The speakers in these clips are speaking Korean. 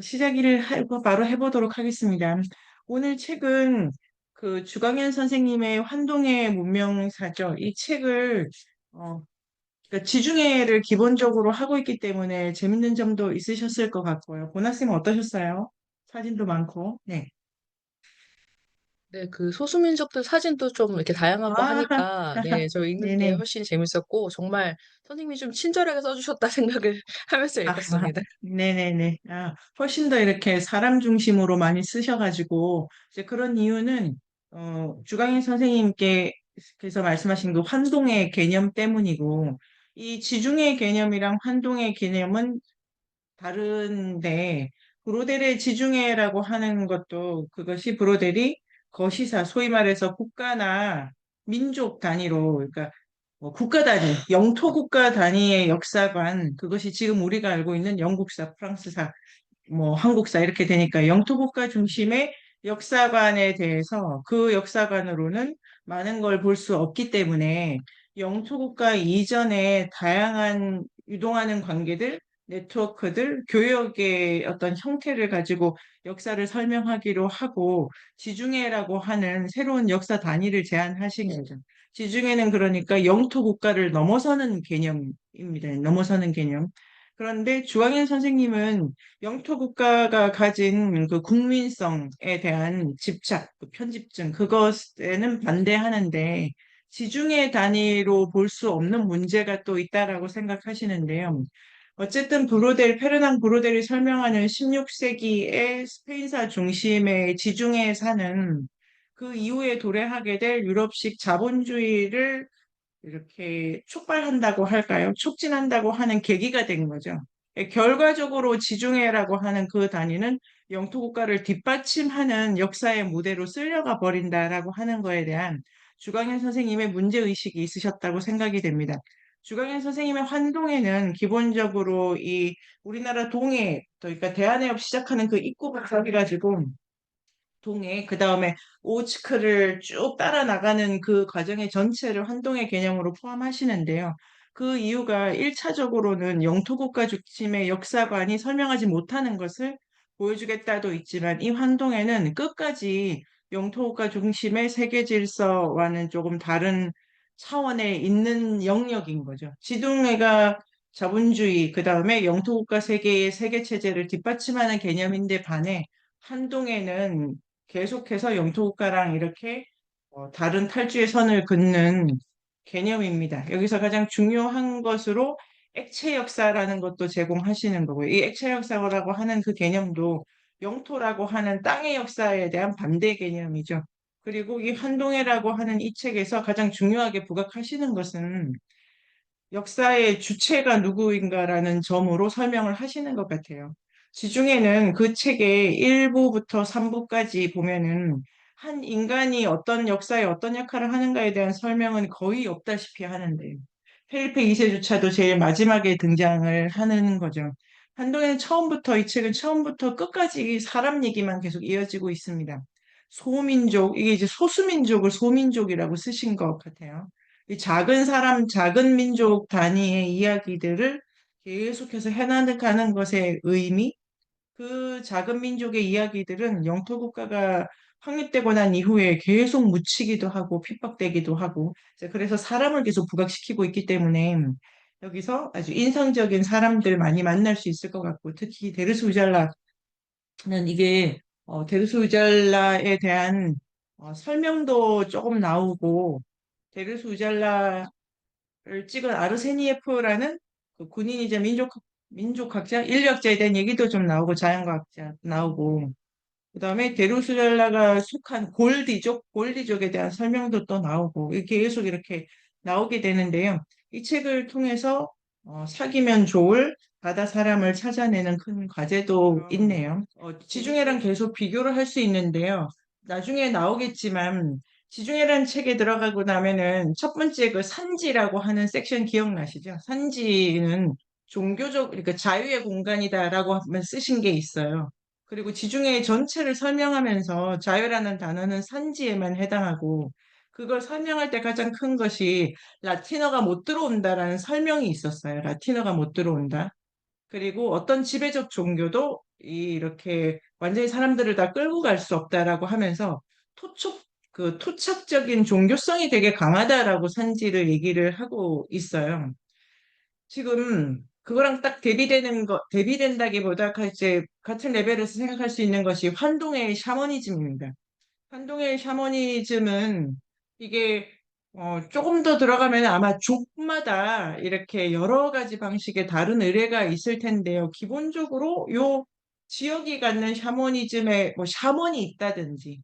시작을 바로 해보도록 하겠습니다. 오늘 책은 그 주광현 선생님의 환동의 문명사죠. 이 책을 어, 그러니까 지중해를 기본적으로 하고 있기 때문에 재밌는 점도 있으셨을 것 같고요. 보나쌤 어떠셨어요? 사진도 많고. 네. 네, 그 소수민족들 사진도 좀 이렇게 다양하고 아, 하니까, 네, 저 읽는 게 네네. 훨씬 재밌었고, 정말 선생님이 좀 친절하게 써주셨다 생각을 하면서 아, 읽었습니다. 네네네. 훨씬 더 이렇게 사람 중심으로 많이 쓰셔가지고, 이제 그런 이유는, 주강인 선생님께서 말씀하신 그 환동의 개념 때문이고, 이 지중해 개념이랑 환동의 개념은 다른데, 브로델의 지중해라고 하는 것도 그것이 브로델이 거시사, 소위 말해서 국가나 민족 단위로, 그러니까 국가 단위, 영토 국가 단위의 역사관, 그것이 지금 우리가 알고 있는 영국사, 프랑스사, 한국사 이렇게 되니까 영토 국가 중심의 역사관에 대해서 그 역사관으로는 많은 걸 볼 수 없기 때문에 영토 국가 이전의 다양한 유동하는 관계들, 네트워크들, 교역의 어떤 형태를 가지고 역사를 설명하기로 하고 지중해라고 하는 새로운 역사 단위를 제안하신 거죠. 지중해는 그러니까 영토 국가를 넘어서는 개념입니다. 넘어서는 개념. 그런데 주광현 선생님은 영토 국가가 가진 그 국민성에 대한 집착, 그 편집증, 그것에는 반대하는데 지중해 단위로 볼 수 없는 문제가 또 있다라고 생각하시는데요. 어쨌든 페르낭 브로델이 설명하는 16세기의 스페인사 중심의 지중해에 사는 그 이후에 도래하게 될 유럽식 자본주의를 이렇게 촉발한다고 할까요? 촉진한다고 하는 계기가 된 거죠. 결과적으로 지중해라고 하는 그 단위는 영토 국가를 뒷받침하는 역사의 무대로 쓸려가 버린다라고 하는 거에 대한 주광현 선생님의 문제의식이 있으셨다고 생각이 됩니다. 주광현 선생님의 환동에는 기본적으로 이 우리나라 동해, 그러니까 대한해협 시작하는 그 입구부터 해가지고 동해, 그 다음에 오츠크를 쭉 따라 나가는 그 과정의 전체를 환동의 개념으로 포함하시는데요. 그 이유가 1차적으로는 영토국가 중심의 역사관이 설명하지 못하는 것을 보여주겠다도 있지만 이 환동에는 끝까지 영토국가 중심의 세계 질서와는 조금 다른 차원에 있는 영역인 거죠. 지중해가 자본주의, 그 다음에 영토국가 세계의 세계 체제를 뒷받침하는 개념인데 반해 한동에는 계속해서 영토국가랑 이렇게 다른 탈주의 선을 긋는 개념입니다. 여기서 가장 중요한 것으로 액체 역사라는 것도 제공하시는 거고요. 이 액체 역사라고 하는 그 개념도 영토라고 하는 땅의 역사에 대한 반대 개념이죠. 그리고 이 한동해라고 하는 이 책에서 가장 중요하게 부각하시는 것은 역사의 주체가 누구인가라는 점으로 설명을 하시는 것 같아요. 지중해는 그 책의 1부부터 3부까지 보면은 한 인간이 어떤 역사에 어떤 역할을 하는가에 대한 설명은 거의 없다시피 하는데 펠리페 2세조차도 제일 마지막에 등장을 하는 거죠. 한동에는 처음부터 이 책은 처음부터 끝까지 사람 얘기만 계속 이어지고 있습니다. 소민족, 이게 이제 소수민족을 소민족이라고 쓰신 것 같아요. 이 작은 사람, 작은 민족 단위의 이야기들을 계속해서 해나가는 것의 의미, 그 작은 민족의 이야기들은 영토 국가가 확립되고 난 이후에 계속 묻히기도 하고 핍박되기도 하고, 이제 그래서 사람을 계속 부각시키고 있기 때문에 여기서 아주 인상적인 사람들 많이 만날 수 있을 것 같고, 특히 데르스 우잘라는 이게 데르스 우잘라에 대한 설명도 조금 나오고, 데르스 우잘라 를 찍은 아르세니예프라는 그 군인이자 민족학자, 인류학자에 대한 얘기도 좀 나오고 자연과학자 나오고 그다음에 데루스잘라가 속한 골디족에 대한 설명도 또 나오고 이렇게 계속 이렇게 나오게 되는데요. 이 책을 통해서 사귀면 좋을 바다 사람을 찾아내는 큰 과제도 있네요. 지중해랑 계속 비교를 할 수 있는데요. 나중에 나오겠지만 지중해라는 책에 들어가고 나면은 첫 번째 그 산지라고 하는 섹션 기억나시죠? 산지는 종교적, 그러니까 자유의 공간이다라고 한번 쓰신 게 있어요. 그리고 지중해 전체를 설명하면서 자유라는 단어는 산지에만 해당하고 그걸 설명할 때 가장 큰 것이 라틴어가 못 들어온다라는 설명이 있었어요. 라틴어가 못 들어온다. 그리고 어떤 지배적 종교도 이렇게 완전히 사람들을 다 끌고 갈 수 없다라고 하면서 토촉 토착적인 종교성이 되게 강하다라고 산지를 얘기를 하고 있어요. 지금 그거랑 딱 대비된다기보다 이제 같은 레벨에서 생각할 수 있는 것이 환동의 샤머니즘입니다. 한동의 샤머니즘은 이게 조금 더 들어가면 아마 족마다 이렇게 여러 가지 방식의 다른 의례가 있을 텐데요. 기본적으로 요 지역이 갖는 샤머니즘에 뭐 샤먼이 있다든지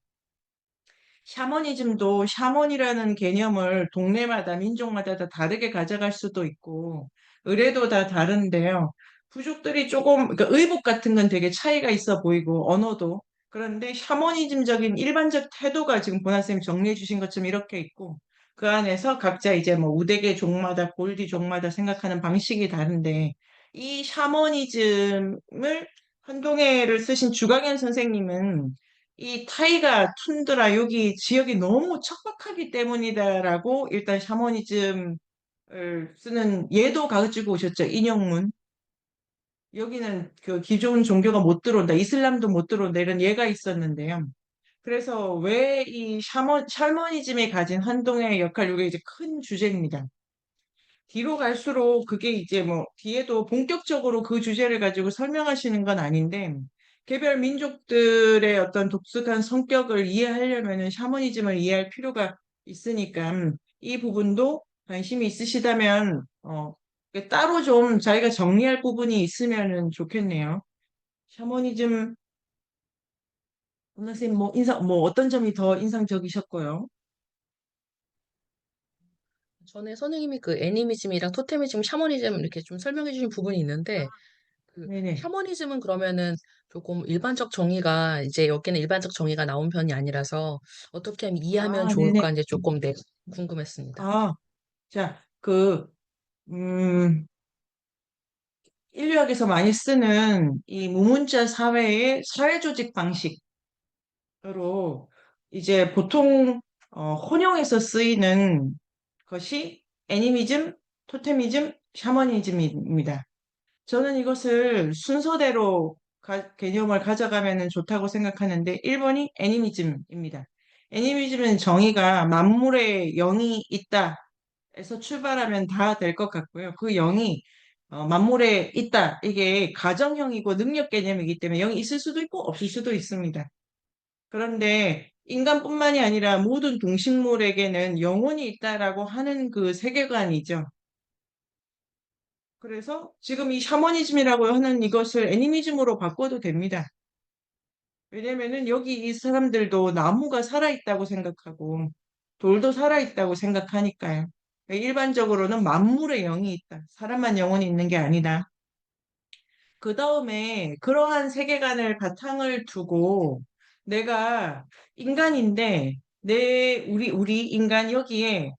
샤머니즘도 샤먼이라는 개념을 동네마다 민족마다 다 다르게 가져갈 수도 있고 의례도 다 다른데요. 부족들이 조금 그러니까 의복 같은 건 되게 차이가 있어 보이고 언어도 그런데 샤머니즘적인 일반적 태도가 지금 보나 쌤이 정리해 주신 것처럼 이렇게 있고 그 안에서 각자 이제 뭐 우대계 족마다 골디 족마다 생각하는 방식이 다른데 이 샤머니즘을 한동해를 쓰신 주강현 선생님은 이 타이가 툰드라 여기 지역이 너무 척박하기 때문이다라고 일단 샤머니즘을 쓰는 예도 가지고 오셨죠. 인용문. 여기는 그 기존 종교가 못 들어온다. 이슬람도 못 들어온다. 이런 예가 있었는데요. 그래서 왜 이 샤머니즘이 가진 한동의 역할, 이게 이제 큰 주제입니다. 뒤로 갈수록 그게 이제 뭐 뒤에도 본격적으로 그 주제를 가지고 설명하시는 건 아닌데 개별 민족들의 어떤 독특한 성격을 이해하려면은 샤머니즘을 이해할 필요가 있으니까 이 부분도 관심이 있으시다면 따로 좀 자기가 정리할 부분이 있으면은 좋겠네요. 샤머니즘 선생님 뭐 뭐 어떤 점이 더 인상적이셨고요? 전에 선생님이 그 애니미즘이랑 토테미즘, 샤머니즘 이렇게 좀 설명해 주신 부분이 있는데, 그 네네. 샤머니즘은 그러면은 조금 일반적 정의가 이제 여기는 일반적 정의가 나온 편이 아니라서 어떻게 하면 이해하면 아, 네네. 좋을까 이제 조금 네, 궁금했습니다. 아, 자, 음, 인류학에서 많이 쓰는 이 무문자 사회의 사회조직 방식으로 이제 보통 혼용해서 쓰이는 것이 애니미즘, 토테미즘, 샤머니즘입니다. 저는 이것을 순서대로 개념을 가져가면 좋다고 생각하는데 1번이 애니미즘입니다. 애니미즘은 정의가 만물의 영이 있다 에서 출발하면 다 될 것 같고요. 그 영이 만물에 있다. 이게 가정형이고 능력 개념이기 때문에 영이 있을 수도 있고 없을 수도 있습니다. 그런데 인간뿐만이 아니라 모든 동식물에게는 영혼이 있다라고 하는 그 세계관이죠. 그래서 지금 이 샤머니즘이라고 하는 이것을 애니미즘으로 바꿔도 됩니다. 왜냐면은 여기 이 사람들도 나무가 살아있다고 생각하고 돌도 살아있다고 생각하니까요. 일반적으로는 만물의 영이 있다. 사람만 영혼이 있는 게 아니다. 그 다음에 그러한 세계관을 바탕을 두고 내가 인간인데 우리 인간 여기에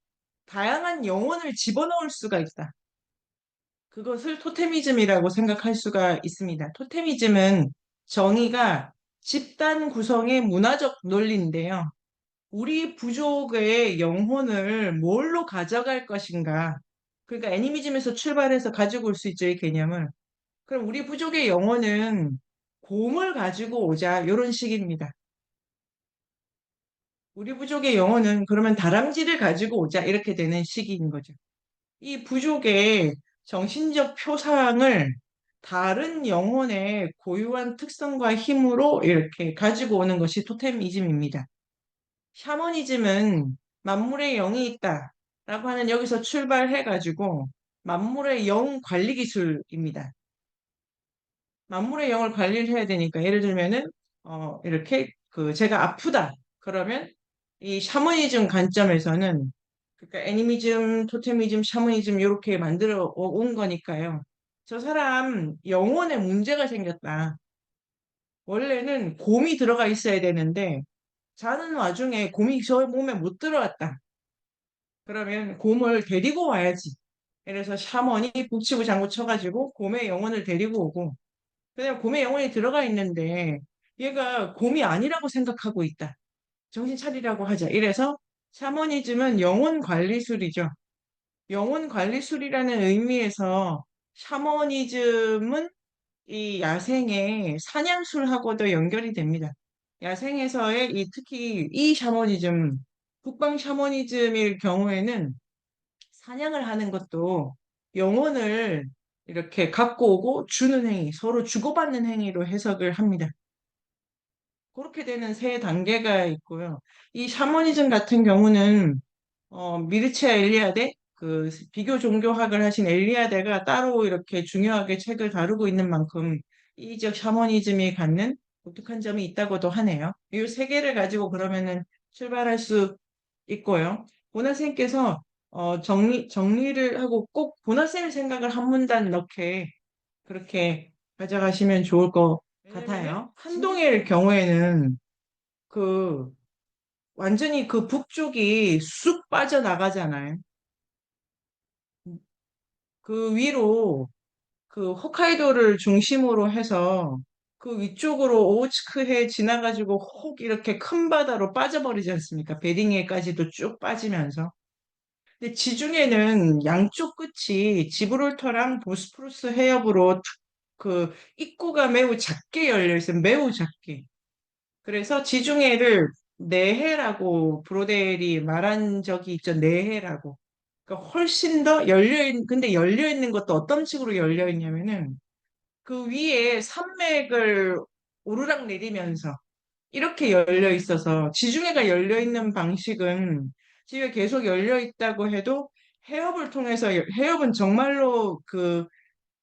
다양한 영혼을 집어넣을 수가 있다. 그것을 토테미즘이라고 생각할 수가 있습니다. 토테미즘은 정의가 집단 구성의 문화적 논리인데요. 우리 부족의 영혼을 뭘로 가져갈 것인가? 그러니까 애니미즘에서 출발해서 가지고 올 수 있죠, 이 개념을. 그럼 우리 부족의 영혼은 곰을 가지고 오자, 이런 식입니다. 우리 부족의 영혼은 그러면 다람쥐를 가지고 오자, 이렇게 되는 식인 거죠. 이 부족의 정신적 표상을 다른 영혼의 고유한 특성과 힘으로 이렇게 가지고 오는 것이 토테미즘입니다. 샤머니즘은 만물의 영이 있다라고 하는 여기서 출발해가지고 만물의 영 관리 기술입니다. 만물의 영을 관리를 해야 되니까 예를 들면은 이렇게 제가 아프다 그러면 이 샤머니즘 관점에서는 그러니까 애니미즘, 토테미즘, 샤머니즘 이렇게 만들어 온 거니까요. 저 사람 영혼에 문제가 생겼다. 원래는 곰이 들어가 있어야 되는데 자는 와중에 곰이 저 몸에 못 들어왔다. 그러면 곰을 데리고 와야지. 그래서 샤머니 북치고 장구 쳐가지고 곰의 영혼을 데리고 오고 그냥 곰의 영혼이 들어가 있는데 얘가 곰이 아니라고 생각하고 있다. 정신 차리라고 하자. 이래서 샤머니즘은 영혼 관리술이죠. 영혼 관리술이라는 의미에서 샤머니즘은 이 야생의 사냥술하고도 연결이 됩니다. 야생에서의 특히 이 샤머니즘, 북방 샤머니즘일 경우에는 사냥을 하는 것도 영혼을 이렇게 갖고 오고 주는 행위, 서로 주고받는 행위로 해석을 합니다. 그렇게 되는 세 단계가 있고요. 이 샤머니즘 같은 경우는 미르치아 엘리아데 그 비교 종교학을 하신 엘리아데가 따로 이렇게 중요하게 책을 다루고 있는 만큼 이 지역 샤머니즘이 갖는 독특한 점이 있다고도 하네요. 이 세 개를 가지고 그러면은 출발할 수 있고요. 보나쌤께서 정리를 하고 꼭 보나쌤 생각을 한 문단 넣게 그렇게 가져가시면 좋을 것 같아요. 한동일 경우에는 그 완전히 그 북쪽이 쑥 빠져나가잖아요. 그 위로 그 홋카이도를 중심으로 해서 그 위쪽으로 오호츠크해 지나가지고 혹 이렇게 큰 바다로 빠져버리지 않습니까? 베링해까지도 쭉 빠지면서. 근데 지중해는 양쪽 끝이 지브롤터랑 보스포루스 해협으로 그 입구가 매우 작게 열려 있어요. 매우 작게. 그래서 지중해를 내해라고 브로델이 말한 적이 있죠. 내해라고. 그러니까 훨씬 더 근데 열려 있는 것도 어떤 식으로 열려 있냐면은 그 위에 산맥을 오르락 내리면서 이렇게 열려 있어서 지중해가 열려 있는 방식은 지중해 계속 열려 있다고 해도 해협을 통해서 해협은 정말로 그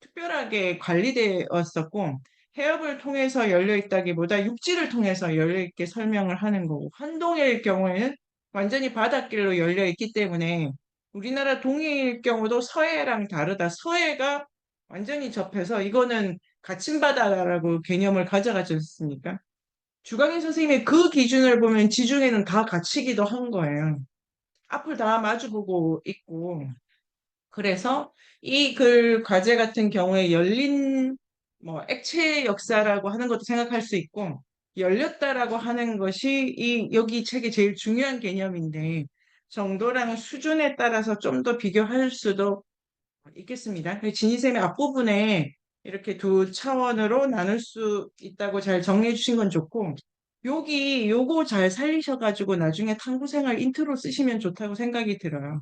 특별하게 관리되었었고 해협을 통해서 열려 있다기보다 육지를 통해서 열려 있게 설명을 하는 거고 한동해일 경우에는 완전히 바닷길로 열려 있기 때문에 우리나라 동해일 경우도 서해랑 다르다. 서해가 완전히 접해서 이거는 갇힌 바다라고 개념을 가져가졌으니까 주강인 선생님의 그 기준을 보면 지중해는 다 갇히기도 한 거예요. 앞을 다 마주보고 있고 그래서 이 글 과제 같은 경우에 열린 뭐 액체 역사라고 하는 것도 생각할 수 있고 열렸다라고 하는 것이 이 여기 책의 제일 중요한 개념인데 정도랑 수준에 따라서 좀 더 비교할 수도 있겠습니다. 진희쌤의 앞부분에 이렇게 두 차원으로 나눌 수 있다고 잘 정리해 주신 건 좋고 여기 요거 잘 살리셔가지고 나중에 탐구생활 인트로 쓰시면 좋다고 생각이 들어요.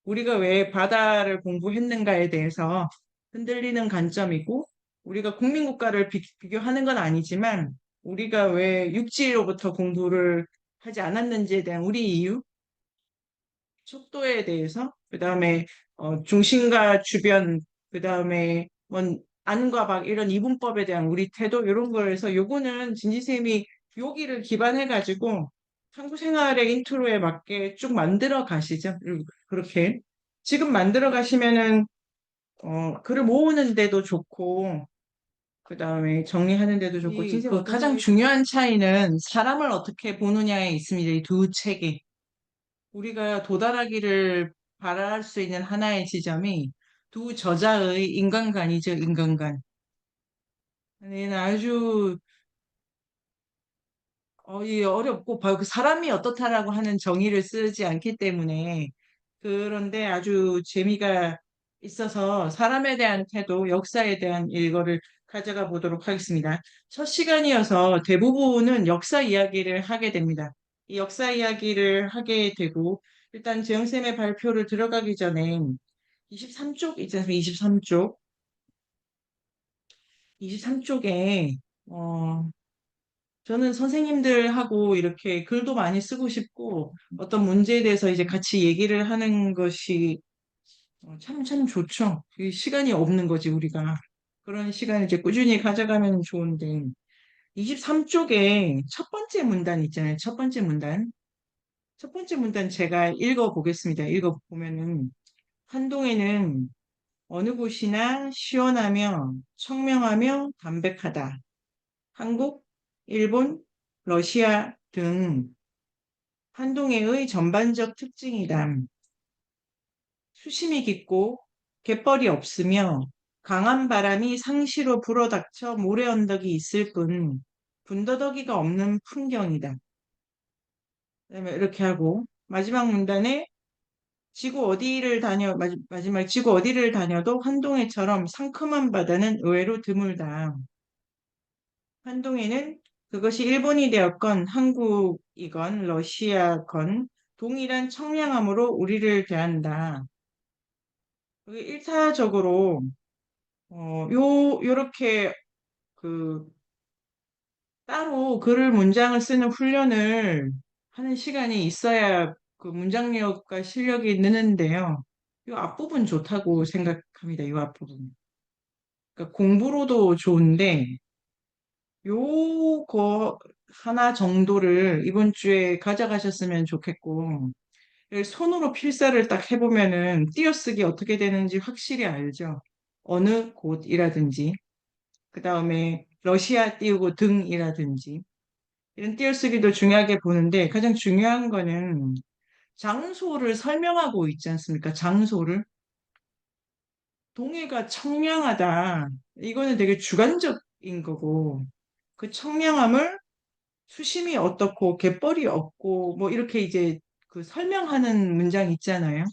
우리가 왜 바다를 공부했는가에 대해서 흔들리는 관점이고, 우리가 국민국가를 비교하는 건 아니지만, 우리가 왜 육지로부터 공부를 하지 않았는지에 대한 우리 이유, 속도에 대해서, 그 다음에 중심과 주변, 그 다음에 뭐 안과 밖 이런 이분법에 대한 우리 태도 이런 거에서 요거는 진지쌤이 여기를 기반해가지고 탐구 생활의 인트로에 맞게 쭉 만들어 가시죠. 그렇게 지금 만들어 가시면은 글을 모으는 데도 좋고 그 다음에 정리하는 데도 좋고 그 가장 중요한 차이는 사람을 어떻게 보느냐에 있습니다. 이 두 책이. 우리가 도달하기를 바랄 수 있는 하나의 지점이 두 저자의 인간관이죠, 인간관. 얘는 아주 이 어렵고 그 사람이 어떻다라고 하는 정의를 쓰지 않기 때문에 그런데 아주 재미가 있어서 사람에 대한 태도, 역사에 대한 일거를 가져가 보도록 하겠습니다. 첫 시간이어서 대부분은 역사 이야기를 하게 됩니다. 이 역사 이야기를 하게 되고 일단 재영쌤의 발표를 들어가기 전에 23쪽 있지 않습니까? 23쪽. 23쪽에 저는 선생님들하고 이렇게 글도 많이 쓰고 싶고 어떤 문제에 대해서 이제 같이 얘기를 하는 것이 참 좋죠. 그 시간이 없는 거지, 우리가. 그런 시간을 이제 꾸준히 가져가면 좋은데 23쪽에 첫 번째 문단 있잖아요. 첫 번째 문단. 첫 번째 문단 제가 읽어보겠습니다. 읽어보면은 한동에는 어느 곳이나 시원하며 청명하며 담백하다. 한국, 일본, 러시아 등 한동해의 전반적 특징이다. 수심이 깊고 갯벌이 없으며 강한 바람이 상시로 불어닥쳐 모래 언덕이 있을 뿐 군더더기가 없는 풍경이다. 그다음에 이렇게 하고 마지막 문단에 지구 어디를 마지막 지구 어디를 다녀도 한동해처럼 상큼한 바다는 의외로 드물다. 한동해는 그것이 일본이 되었건 한국이건 러시아건 동일한 청량함으로 우리를 대한다. 그게 일차적으로 요렇게 그 따로 글을 문장을 쓰는 훈련을 하는 시간이 있어야 그 문장력과 실력이 느는데요. 이 앞부분 좋다고 생각합니다. 이 앞부분. 그러니까 공부로도 좋은데 요거 하나 정도를 이번 주에 가져가셨으면 좋겠고 손으로 필사를 딱 해보면은 띄어쓰기 어떻게 되는지 확실히 알죠. 어느 곳이라든지 그 다음에 러시아 띄우고 등이라든지 이런 띄어쓰기도 중요하게 보는데 가장 중요한 거는 장소를 설명하고 있지 않습니까? 장소를. 동해가 청량하다. 이거는 되게 주관적인 거고 그 청량함을 수심이 어떻고 갯벌이 없고 뭐 이렇게 이제 그 설명하는 문장 있잖아요.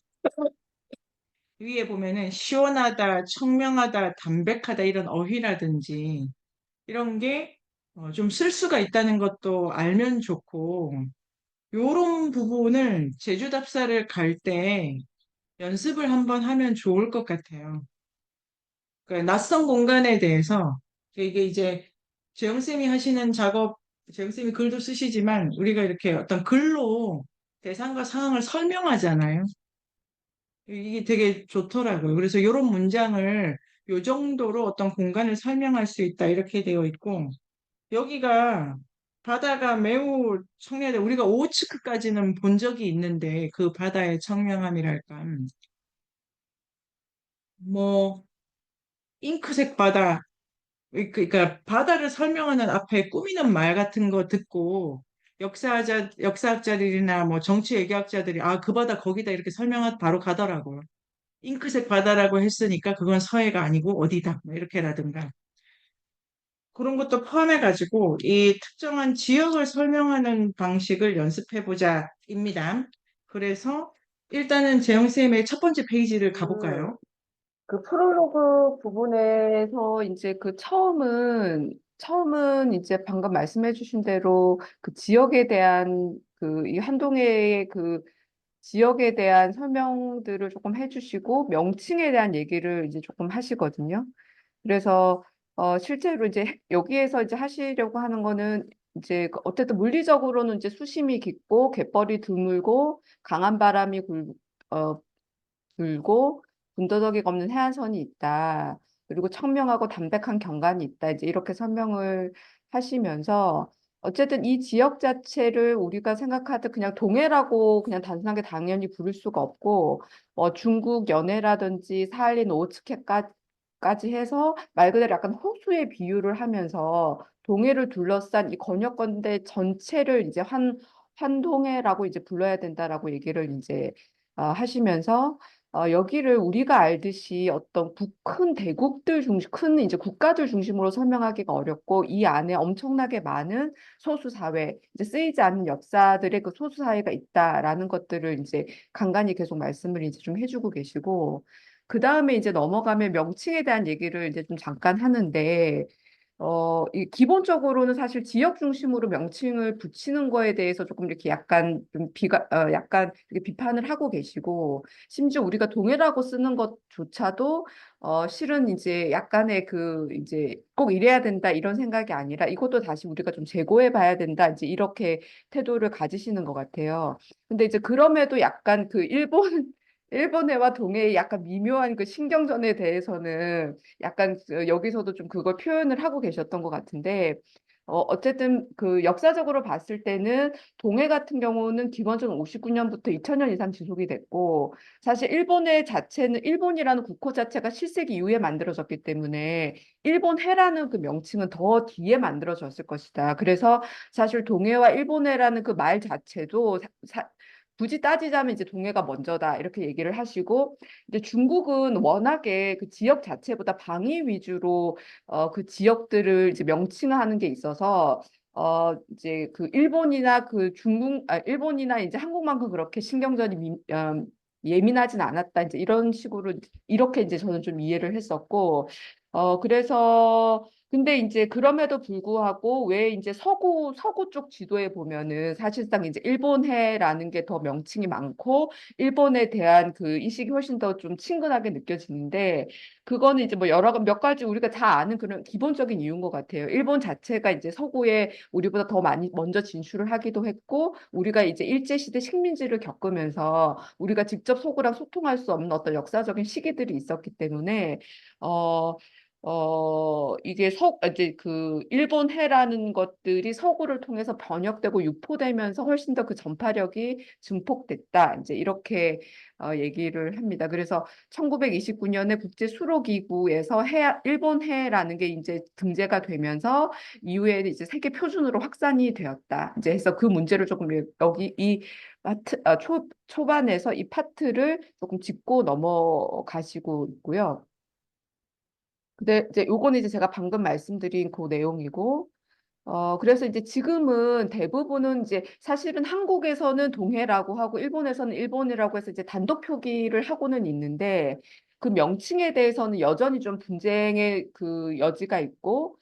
위에 보면은 시원하다, 청명하다, 담백하다 이런 어휘라든지 이런 게 좀 쓸 수가 있다는 것도 알면 좋고 요런 부분을 제주답사를 갈 때 연습을 한번 하면 좋을 것 같아요. 그러니까 낯선 공간에 대해서 이게 이제 재영쌤이 하시는 작업, 재영쌤이 글도 쓰시지만 우리가 이렇게 어떤 글로 대상과 상황을 설명하잖아요. 이게 되게 좋더라고요. 그래서 이런 문장을 요 정도로 어떤 공간을 설명할 수 있다 이렇게 되어 있고 여기가 바다가 매우 청량해. 우리가 오호츠크까지는 본 적이 있는데 그 바다의 청량함이랄까. 뭐 잉크색 바다 그러니까 바다를 설명하는 앞에 꾸미는 말 같은 거 듣고 역사학자들이나 뭐 정치 외교학자들이 아, 그 바다 거기다 이렇게 설명하 바로 가더라고요. 잉크색 바다라고 했으니까 그건 서해가 아니고 어디다 뭐 이렇게라든가 그런 것도 포함해가지고 이 특정한 지역을 설명하는 방식을 연습해보자입니다. 그래서 일단은 재영쌤의 첫 번째 페이지를 그, 가볼까요? 그 프롤로그 부분에서 이제 그 처음은 이제 방금 말씀해 주신 대로 그 지역에 대한 그 이 한동해의 그 지역에 대한 설명들을 조금 해주시고 명칭에 대한 얘기를 이제 조금 하시거든요. 그래서 실제로 이제 여기에서 이제 하시려고 하는 거는 이제 어쨌든 물리적으로는 이제 수심이 깊고 갯벌이 드물고 강한 바람이 어, 불고 군더더기가 없는 해안선이 있다. 그리고 청명하고 담백한 경관이 있다. 이제 이렇게 설명을 하시면서 어쨌든 이 지역 자체를 우리가 생각하듯 그냥 동해라고 그냥 단순하게 당연히 부를 수가 없고 중국 연해라든지 사할린 오츠케까지 해서 말 그대로 약간 호수에 비유를 하면서 동해를 둘러싼 이 권역권대 전체를 이제 환동해라고 이제 불러야 된다라고 얘기를 이제 하시면서 여기를 우리가 알듯이 어떤 큰 대국들 중심, 큰 이제 국가들 중심으로 설명하기가 어렵고 이 안에 엄청나게 많은 소수 사회, 이제 쓰이지 않는 역사들의 그 소수 사회가 있다라는 것들을 이제 간간히 계속 말씀을 이제 좀 해주고 계시고 그 다음에 이제 넘어가면 명칭에 대한 얘기를 이제 좀 잠깐 하는데 이 기본적으로는 사실 지역 중심으로 명칭을 붙이는 거에 대해서 조금 이렇게 약간 좀 약간 이렇게 비판을 하고 계시고, 심지어 우리가 동해라고 쓰는 것조차도, 실은 이제 약간의 이제 꼭 이래야 된다 이런 생각이 아니라 이것도 다시 우리가 좀 재고해 봐야 된다, 이제 이렇게 태도를 가지시는 것 같아요. 근데 이제 그럼에도 약간 일본해와 동해의 약간 미묘한 그 신경전에 대해서는 약간 여기서도 좀 그걸 표현을 하고 계셨던 것 같은데 어쨌든 그 역사적으로 봤을 때는 동해 같은 경우는 기원전 59년부터 2000년 이상 지속이 됐고 사실 일본해 자체는 일본이라는 국호 자체가 7세기 이후에 만들어졌기 때문에 일본해라는 그 명칭은 더 뒤에 만들어졌을 것이다. 그래서 사실 동해와 일본해라는 그 말 자체도 굳이 따지자면 이제 동해가 먼저다 이렇게 얘기를 하시고 이제 중국은 워낙에 그 지역 자체보다 방위 위주로 그 지역들을 이제 명칭하는 게 있어서 이제 그 일본이나 그 일본이나 이제 한국만큼 그렇게 예민하진 않았다. 이제 이런 식으로 이렇게 이제 저는 좀 이해를 했었고, 그래서 근데 이제 그럼에도 불구하고 왜 이제 서구 쪽 지도에 보면은 사실상 이제 일본해라는 게 더 명칭이 많고 일본에 대한 그 인식이 훨씬 더 좀 친근하게 느껴지는데 그거는 이제 뭐 여러 몇 가지 우리가 다 아는 그런 기본적인 이유인 것 같아요. 일본 자체가 이제 서구에 우리보다 더 많이 먼저 진출을 하기도 했고 우리가 이제 일제시대 식민지를 겪으면서 우리가 직접 서구랑 소통할 수 없는 어떤 역사적인 시기들이 있었기 때문에 어, 이게 이제 그 일본해라는 것들이 서구를 통해서 번역되고 유포되면서 훨씬 더 그 전파력이 증폭됐다. 이제 이렇게 얘기를 합니다. 그래서 1929년에 국제수로기구에서 일본해라는 게 이제 등재가 되면서 이후에 이제 세계 표준으로 확산이 되었다. 이제 해서 그 문제를 조금 여기 이 파트, 초반에서 이 파트를 조금 짚고 넘어가시고 있고요. 근데 이제 요거는 이제 제가 방금 말씀드린 그 내용이고, 그래서 이제 지금은 대부분은 이제 사실은 한국에서는 동해라고 하고 일본에서는 일본이라고 해서 이제 단독 표기를 하고는 있는데 그 명칭에 대해서는 여전히 좀 분쟁의 그 여지가 있고,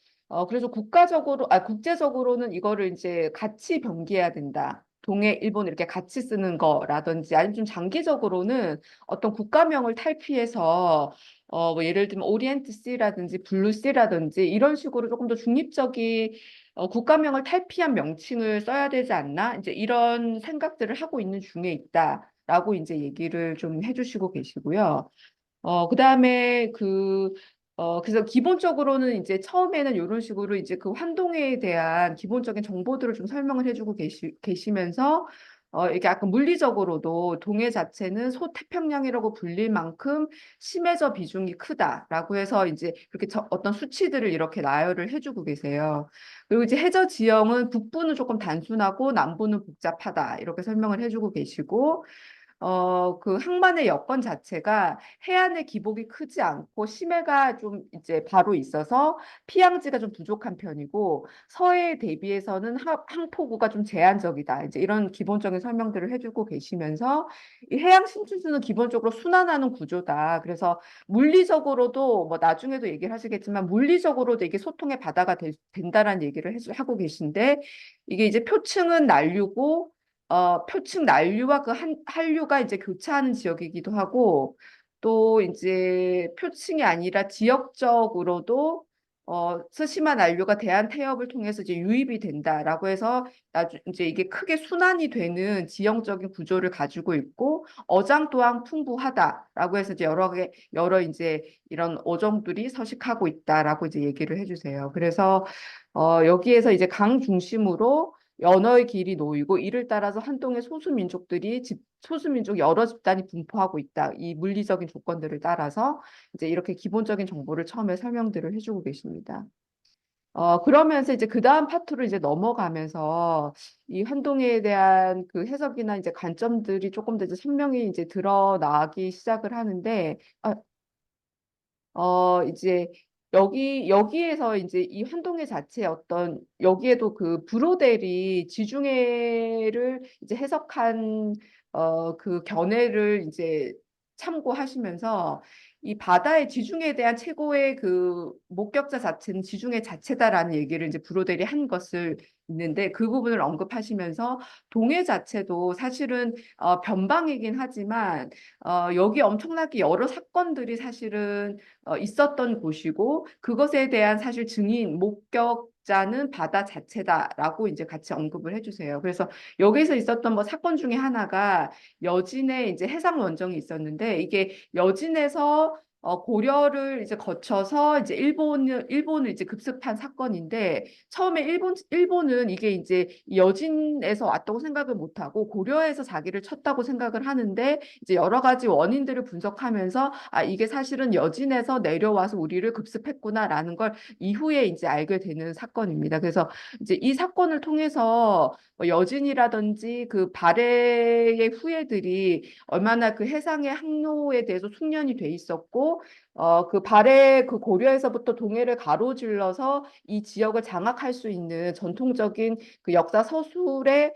그래서 국제적으로는 이거를 이제 같이 병기해야 된다. 동해, 일본 이렇게 같이 쓰는 거라든지 아니면 좀 장기적으로는 어떤 국가명을 탈피해서 뭐 예를 들면 오리엔트 C라든지 블루 C라든지 이런 식으로 조금 더 중립적인 국가명을 탈피한 명칭을 써야 되지 않나? 이제 이런 생각들을 하고 있는 중에 있다라고 이제 얘기를 좀 해주시고 계시고요. 그다음에 그래서 기본적으로는 이제 처음에는 이런 식으로 이제 그 환동에 대한 기본적인 정보들을 좀 설명을 해주고 계시면서 이게 약간 물리적으로도 동해 자체는 소태평양이라고 불릴 만큼 심해져 비중이 크다라고 해서 이제 그렇게 어떤 수치들을 이렇게 나열을 해주고 계세요. 그리고 이제 해저 지형은 북부는 조금 단순하고 남부는 복잡하다 이렇게 설명을 해주고 계시고 그 항만의 여건 자체가 해안의 기복이 크지 않고 심해가 좀 이제 바로 있어서 피양지가 좀 부족한 편이고 서해에 대비해서는 항포구가 좀 제한적이다. 이제 이런 기본적인 설명들을 해주고 계시면서 이 해양 신춘수는 기본적으로 순환하는 구조다. 그래서 물리적으로도 뭐 나중에도 얘기를 하시겠지만 물리적으로도 이게 소통의 바다가 된다라는 얘기를 하고 계신데 이게 이제 표층은 난류고 표층 난류와 그 한류가 이제 교차하는 지역이기도 하고 또 이제 표층이 아니라 지역적으로도 스시마 난류가 대한 태엽을 통해서 이제 유입이 된다라고 해서 이제 이게 크게 순환이 되는 지형적인 구조를 가지고 있고 어장 또한 풍부하다라고 해서 이제 여러 이제 이런 어종들이 서식하고 있다라고 이제 얘기를 해주세요. 그래서 여기에서 이제 강 중심으로 연어의 길이 놓이고 이를 따라서 한동의 소수민족 여러 집단이 분포하고 있다. 이 물리적인 조건들을 따라서 이제 이렇게 기본적인 정보를 처음에 설명들을 해주고 계십니다. 그러면서 이제 그 다음 파트로 이제 넘어가면서 이 한동에 대한 그 해석이나 이제 관점들이 조금 더 이제 선명히 이제 드러나기 시작을 하는데, 이제 여기에서 이제 이 환동의 자체의 어떤 여기에도 그 브로델이 지중해를 이제 해석한 그 견해를 이제 참고하시면서 이 바다의 지중해에 대한 최고의 그 목격자 자체는 지중해 자체다라는 얘기를 이제 브로델이 한 것을 있는데 그 부분을 언급하시면서 동해 자체도 사실은 변방이긴 하지만 여기 엄청나게 여러 사건들이 사실은 있었던 곳이고 그것에 대한 사실 증인, 목격자는 바다 자체다라고 이제 같이 언급을 해주세요. 그래서 여기서 있었던 뭐 사건 중에 하나가 여진에 이제 해상 원정이 있었는데 이게 여진에서 고려를 이제 거쳐서 이제 일본을 이제 급습한 사건인데 처음에 일본은 이게 이제 여진에서 왔다고 생각을 못하고 고려에서 자기를 쳤다고 생각을 하는데 이제 여러 가지 원인들을 분석하면서 이게 사실은 여진에서 내려와서 우리를 급습했구나라는 걸 이후에 이제 알게 되는 사건입니다. 그래서 이제 이 사건을 통해서 뭐 여진이라든지 그 발해의 후예들이 얼마나 그 해상의 항로에 대해서 숙련이 돼 있었고 그 발해 그 고려에서부터 동해를 가로질러서 이 지역을 장악할 수 있는 전통적인 그 역사 서술의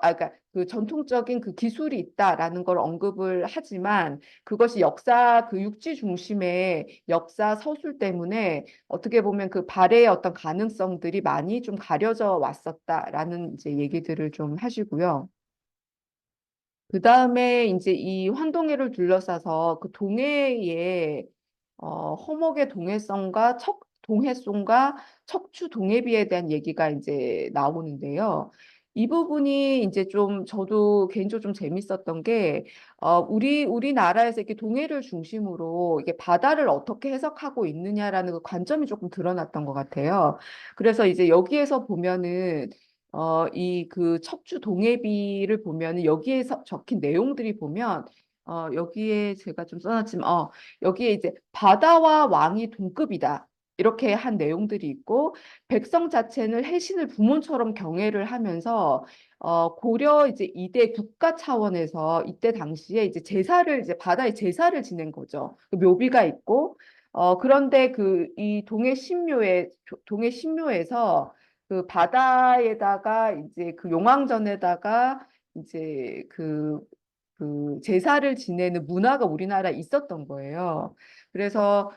그러니까 그 전통적인 그 기술이 있다라는 걸 언급을 하지만 그것이 역사 그 육지 중심의 역사 서술 때문에 어떻게 보면 그 발해의 어떤 가능성들이 많이 좀 가려져 왔었다라는 이제 얘기들을 좀 하시고요. 그 다음에 이제 이 환동해를 둘러싸서 그 동해의 허목의 동해성과 동해송과 척추 동해비에 대한 얘기가 이제 나오는데요. 이 부분이 이제 좀 저도 개인적으로 좀 재밌었던 게 우리나라에서 이렇게 동해를 중심으로 이게 바다를 어떻게 해석하고 있느냐라는 그 관점이 조금 드러났던 것 같아요. 그래서 이제 여기에서 보면은 이 그 척추 동해비를 보면은 여기에서 적힌 내용들이 보면 여기에 제가 좀 써놨지만 여기에 이제 바다와 왕이 동급이다. 이렇게 한 내용들이 있고 백성 자체는 해신을 부모처럼 경애를 하면서 고려 이제 이대 국가 차원에서 이때 당시에 이제 제사를 이제 바다에 제사를 지낸 거죠. 그 묘비가 있고 그런데 그 이 동해 신묘에서 그 바다에다가 이제 그 용왕전에다가 이제 그 제사를 지내는 문화가 우리나라에 있었던 거예요. 그래서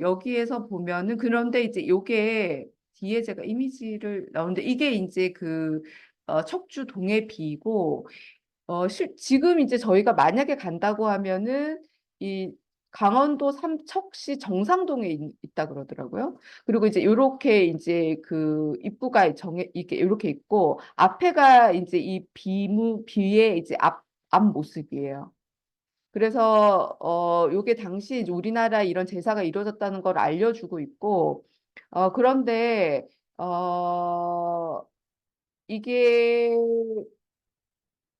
여기에서 보면은 그런데 이제 요게 뒤에 제가 이미지를 나오는데 이게 이제 그 척주 동해비이고 지금 이제 저희가 만약에 간다고 하면은 이 강원도 삼척시 정상동에 있다 그러더라고요. 그리고 이제 요렇게 이제 그 입구가 이게 요렇게 있고 앞에가 이제 이 비의 이제 앞 모습이에요. 그래서 요게 당시 이제 우리나라 이런 제사가 이루어졌다는 걸 알려주고 있고 그런데 이게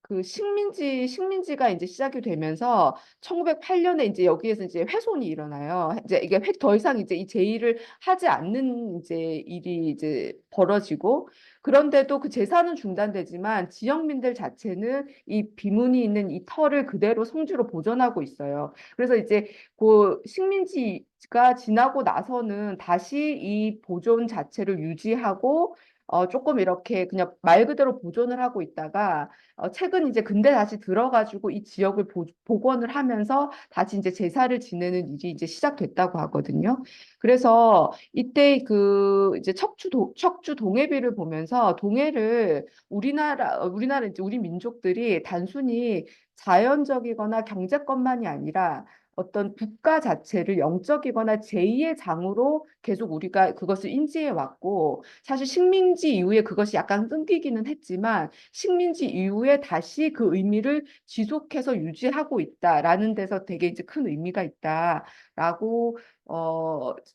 그 식민지가 이제 시작이 되면서 1908년에 이제 여기에서 이제 훼손이 일어나요. 이제 이게 더 이상 이제 이 제의를 하지 않는 이제 일이 이제 벌어지고 그런데도 그 제사는 중단되지만 지역민들 자체는 이 비문이 있는 이 터를 그대로 성지로 보존하고 있어요. 그래서 이제 그 식민지가 지나고 나서는 다시 이 보존 자체를 유지하고 조금 이렇게 그냥 말 그대로 보존을 하고 있다가 최근 이제 근대 다시 들어가지고 이 지역을 복원을 하면서 다시 이제 제사를 지내는 일이 이제 시작됐다고 하거든요. 그래서 이때 그 이제 척추 동해비를 보면서 동해를 우리나라 이제 우리 민족들이 단순히 자연적이거나 경제권만이 아니라 어떤 국가 자체를 영적이거나 제2의 장으로 계속 우리가 그것을 인지해 왔고 사실 식민지 이후에 그것이 약간 끊기기는 했지만 식민지 이후에 다시 그 의미를 지속해서 유지하고 있다라는 데서 되게 이제 큰 의미가 있다라고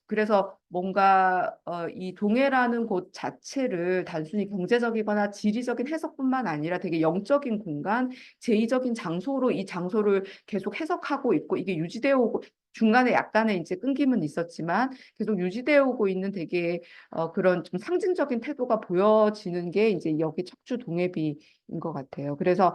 그래서 뭔가 이 동해라는 곳 자체를 단순히 경제적이거나 지리적인 해석뿐만 아니라 되게 영적인 공간, 제의적인 장소로 이 장소를 계속 해석하고 있고 이게 유지되어 오고 중간에 약간의 이제 끊김은 있었지만 계속 유지되어 오고 있는 되게 그런 좀 상징적인 태도가 보여지는 게 이제 여기 척추 동해비인 것 같아요. 그래서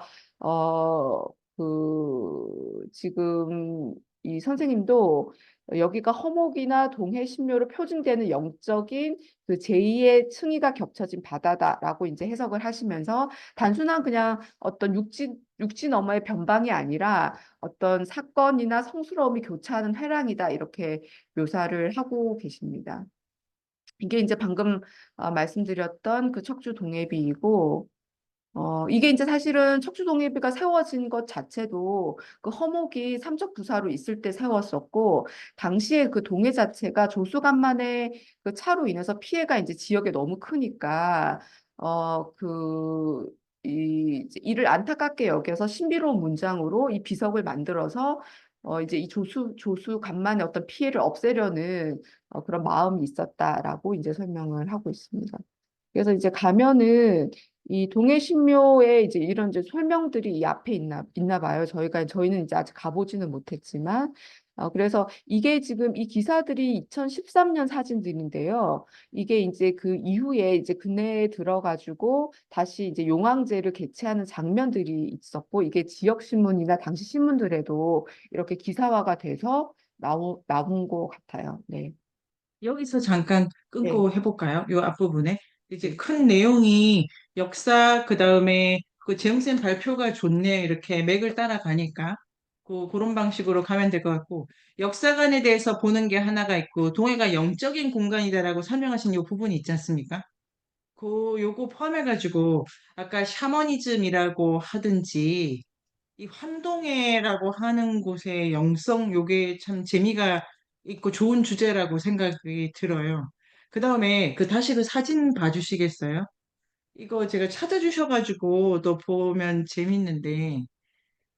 지금 이 선생님도 여기가 허목이나 동해 신묘로 표준되는 영적인 그 제2의 층위가 겹쳐진 바다다라고 이제 해석을 하시면서 단순한 그냥 어떤 육지 너머의 변방이 아니라 어떤 사건이나 성스러움이 교차하는 회랑이다 이렇게 묘사를 하고 계십니다. 이게 이제 방금 말씀드렸던 그 척주 동해비이고 이게 이제 사실은 척추동해비가 세워진 것 자체도 그 허목이 삼척부사로 있을 때 세웠었고, 당시에 그 동해 자체가 조수간만의 그 차로 인해서 피해가 이제 지역에 너무 크니까, 이를 안타깝게 여겨서 신비로운 문장으로 이 비석을 만들어서 이제 이 조수간만의 어떤 피해를 없애려는 그런 마음이 있었다라고 이제 설명을 하고 있습니다. 그래서 이제 가면은 이 동해신묘에 이제 이런 이제 설명들이 이 앞에 있나 봐요. 저희는 이제 아직 가보지는 못했지만 그래서 이게 지금 이 기사들이 2013년 사진들인데요. 이게 이제 그 이후에 이제 근해에 들어가지고 다시 이제 용왕제를 개최하는 장면들이 있었고 이게 지역 신문이나 당시 신문들에도 이렇게 기사화가 돼서 나온 것 같아요. 네. 여기서 잠깐 네. 끊고 해볼까요? 요 앞부분에. 이제 큰 내용이 역사, 그 다음에 그 재영센 발표가 좋네, 이렇게 맥을 따라가니까. 그런 방식으로 가면 될 것 같고, 역사관에 대해서 보는 게 하나가 있고, 동해가 영적인 공간이다라고 설명하신 이 부분이 있지 않습니까? 요거 포함해가지고, 아까 샤머니즘이라고 하든지, 이 환동회라고 하는 곳의 영성, 요게 참 재미가 있고 좋은 주제라고 생각이 들어요. 그 다음에 다시 그 사진 봐주시겠어요? 이거 제가 찾아주셔가지고 또 보면 재밌는데,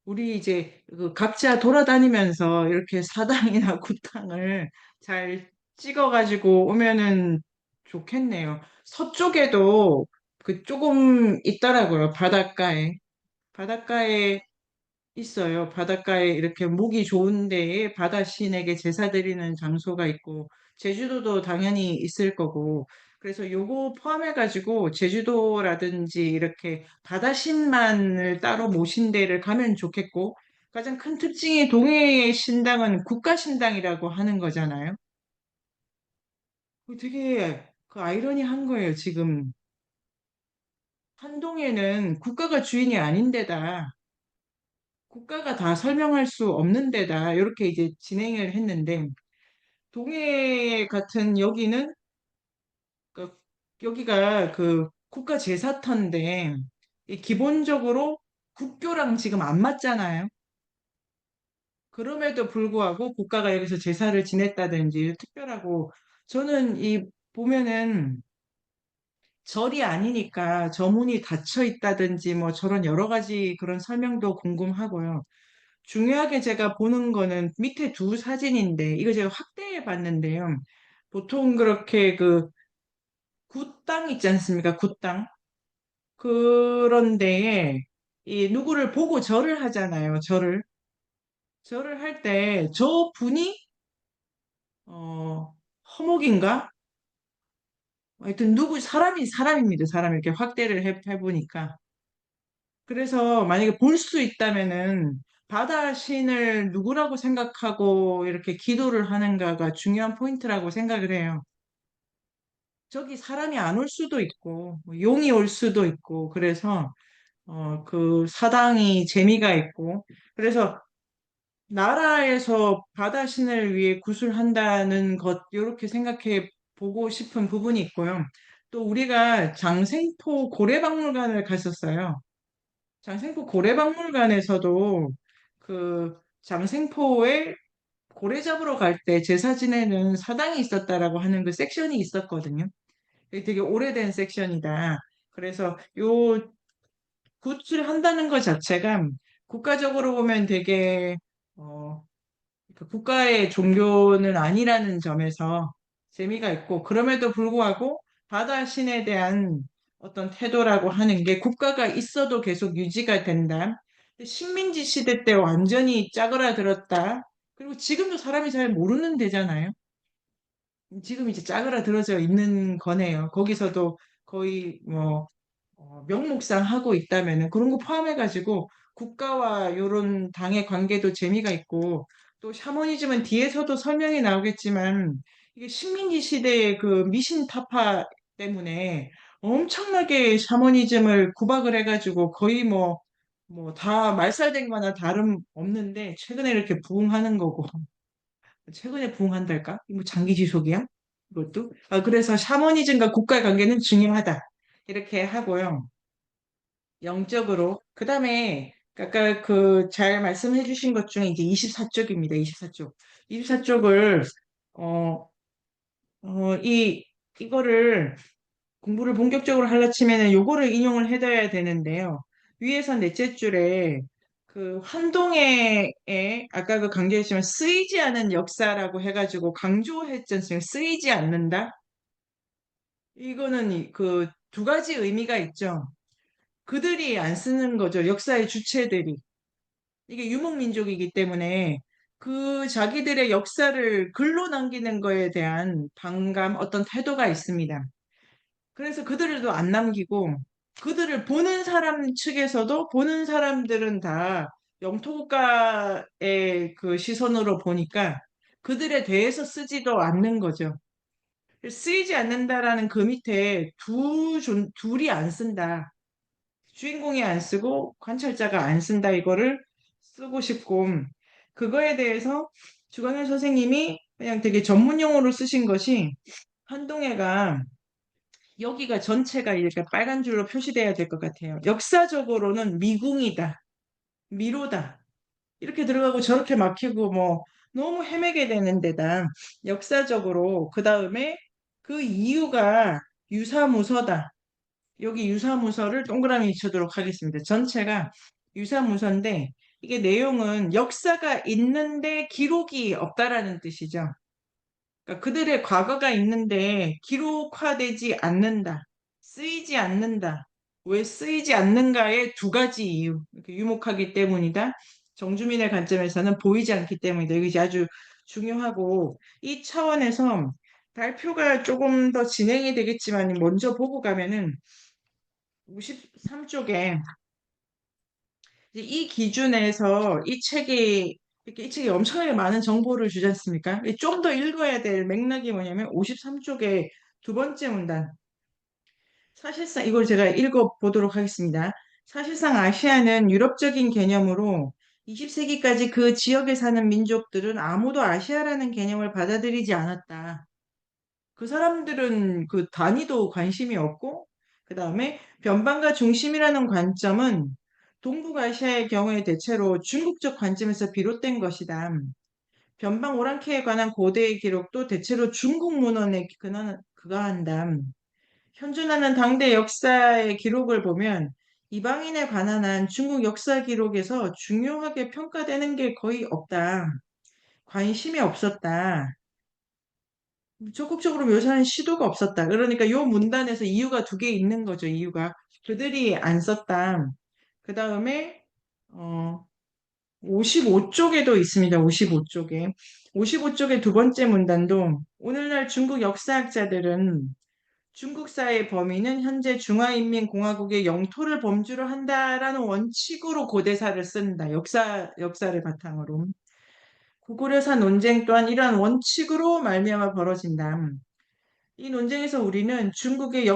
우리 이제 그 각자 돌아다니면서 이렇게 사당이나 구당을 잘 찍어가지고 오면은 좋겠네요. 서쪽에도 그 조금 있더라고요. 바닷가에. 바닷가에 있어요. 바닷가에 이렇게 목이 좋은 데에 바다 신에게 제사 드리는 장소가 있고, 제주도도 당연히 있을 거고, 그래서 요거 포함해가지고 제주도라든지 이렇게 바다 신만을 따로 모신 데를 가면 좋겠고, 가장 큰 특징이 동해의 신당은 국가신당이라고 하는 거잖아요. 되게 그 아이러니한 거예요, 지금. 한동에는 국가가 주인이 아닌데다 국가가 다 설명할 수 없는 데다 이렇게 이제 진행을 했는데 동해 같은 여기는 그 여기가 그 국가 제사터인데 이 기본적으로 국교랑 지금 안 맞잖아요. 그럼에도 불구하고 국가가 여기서 제사를 지냈다든지 특별하고 저는 이 보면은 절이 아니니까 저문이 닫혀 있다든지 뭐 저런 여러 가지 그런 설명도 궁금하고요. 중요하게 제가 보는 거는 밑에 두 사진인데, 이거 제가 확대해 봤는데요. 보통 그렇게 그 굿땅 있지 않습니까? 굿땅. 그런 데에 이 누구를 보고 절을 하잖아요. 절을 할 때 저 분이 어 허목인가? 하여튼 사람입니다. 사람 이렇게 확대를 해보니까. 그래서 만약에 볼 수 있다면은 바다 신을 누구라고 생각하고 이렇게 기도를 하는가가 중요한 포인트라고 생각을 해요. 저기 사람이 안 올 수도 있고, 뭐 용이 올 수도 있고, 그래서, 그 사당이 재미가 있고, 그래서 나라에서 바다 신을 위해 구슬한다는 것, 이렇게 생각해 보고 싶은 부분이 있고요. 또 우리가 장생포 고래박물관을 갔었어요. 장생포 고래박물관에서도 그 장생포에 고래 잡으러 갈 때 제사 지내는 사당이 있었다라고 하는 그 섹션이 있었거든요. 되게 오래된 섹션이다. 그래서 요 굿을 한다는 것 자체가 국가적으로 보면 되게 그 국가의 종교는 아니라는 점에서 재미가 있고 그럼에도 불구하고 바다 신에 대한 어떤 태도라고 하는 게 국가가 있어도 계속 유지가 된다. 식민지 시대 때 완전히 짜그라들었다. 그리고 지금도 사람이 잘 모르는 데잖아요. 지금 이제 짜그라들어져 있는 거네요. 거기서도 거의 뭐 명목상 하고 있다면은 그런 거 포함해가지고 국가와 요런 당의 관계도 재미가 있고 또 샤머니즘은 뒤에서도 설명이 나오겠지만 이게 식민지 시대의 그 미신 타파 때문에 엄청나게 샤머니즘을 구박을 해가지고 거의 뭐 다 말살된 거나 다름 없는데 최근에 이렇게 부흥하는 거고 최근에 부흥한달까? 뭐 장기 지속이야? 이것도? 그래서 샤머니즘과 국가의 관계는 중요하다. 이렇게 하고요. 영적으로. 그 다음에 아까 그 잘 말씀해 주신 것 중에 이제 24쪽입니다. 24쪽. 24쪽을 어, 이거를 공부를 본격적으로 하려 치면은 요거를 인용을 해둬야 되는데요. 위에서 넷째 줄에 그 환동에 아까 그 강조했지만 쓰이지 않은 역사라고 해가지고 강조했지 않습니까? 쓰이지 않는다. 이거는 그 두 가지 의미가 있죠. 그들이 안 쓰는 거죠. 역사의 주체들이. 이게 유목민족이기 때문에 그 자기들의 역사를 글로 남기는 거에 대한 반감, 어떤 태도가 있습니다. 그래서 그들도 안 남기고 그들을 보는 사람 측에서도 보는 사람들은 다 영토국가의 그 시선으로 보니까 그들에 대해서 쓰지도 않는 거죠. 쓰이지 않는다라는 그 밑에 둘이 안 쓴다. 주인공이 안 쓰고 관찰자가 안 쓴다. 이거를 쓰고 싶고, 그거에 대해서 주광현 선생님이 그냥 되게 전문 용어로 쓰신 것이, 한동해가 여기가 전체가 이렇게 빨간 줄로 표시돼야 될 것 같아요. 역사적으로는 미궁이다, 미로다. 이렇게 들어가고 저렇게 막히고 뭐 너무 헤매게 되는 데다 역사적으로 그 다음에 그 이유가 유사무서다. 여기 유사무서를 동그라미 쳐도록 하겠습니다. 전체가 유사무서인데 이게 내용은 역사가 있는데 기록이 없다라는 뜻이죠. 그러니까 그들의 과거가 있는데 기록화되지 않는다. 쓰이지 않는다. 왜 쓰이지 않는가의 두 가지 이유. 이렇게 유목하기 때문이다. 정주민의 관점에서는 보이지 않기 때문이다. 이것이 아주 중요하고 이 차원에서 발표가 조금 더 진행이 되겠지만 먼저 보고 가면은 53쪽에 이 기준에서 이 책이 이렇게 이 책이 엄청나게 많은 정보를 주지 않습니까? 좀 더 읽어야 될 맥락이 뭐냐면 53쪽의 두 번째 문단. 사실상 이걸 제가 읽어보도록 하겠습니다. 사실상 아시아는 유럽적인 개념으로 20세기까지 그 지역에 사는 민족들은 아무도 아시아라는 개념을 받아들이지 않았다. 그 사람들은 그 단위도 관심이 없고, 그 다음에 변방과 중심이라는 관점은 동북아시아의 경우에 대체로 중국적 관점에서 비롯된 것이다. 변방 오랑캐에 관한 고대의 기록도 대체로 중국 문헌에 근거한다. 현존하는 당대 역사의 기록을 보면 이방인에 관한 한 중국 역사 기록에서 중요하게 평가되는 게 거의 없다. 관심이 없었다. 적극적으로 묘사하는 시도가 없었다. 그러니까 요 문단에서 이유가 두 개 있는 거죠. 이유가 그들이 안 썼다. 그 다음에 55쪽에도 있습니다. 55쪽에 55쪽의 두 번째 문단도 오늘날 중국 역사학자들은 중국사의 범위는 현재 중화인민공화국의 영토를 범주로 한다라는 원칙으로 고대사를 쓴다. 역사를 바탕으로. 고구려사 논쟁 또한 이러한 원칙으로 말미암아 벌어진다. 이 논쟁에서 우리는 중국의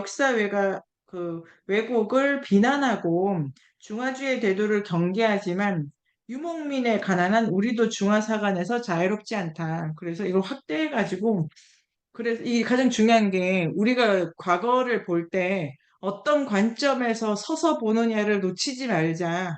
왜곡을 비난하고 중화주의 대도를 경계하지만 유목민에 관한 한 우리도 중화사관에서 자유롭지 않다. 그래서 이걸 확대해가지고 그래서 이 가장 중요한 게 우리가 과거를 볼 때 어떤 관점에서 서서 보느냐를 놓치지 말자.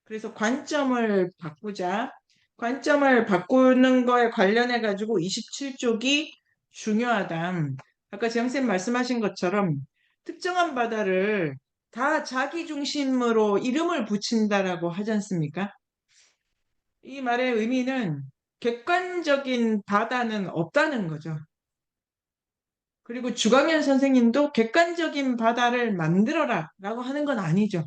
그래서 관점을 바꾸자. 관점을 바꾸는 거에 관련해 가지고 27쪽이 중요하다. 아까 지영쌤 말씀하신 것처럼 특정한 바다를 다 자기 중심으로 이름을 붙인다라고 하지 않습니까? 이 말의 의미는 객관적인 바다는 없다는 거죠. 그리고 주광현 선생님도 객관적인 바다를 만들어라 라고 하는 건 아니죠.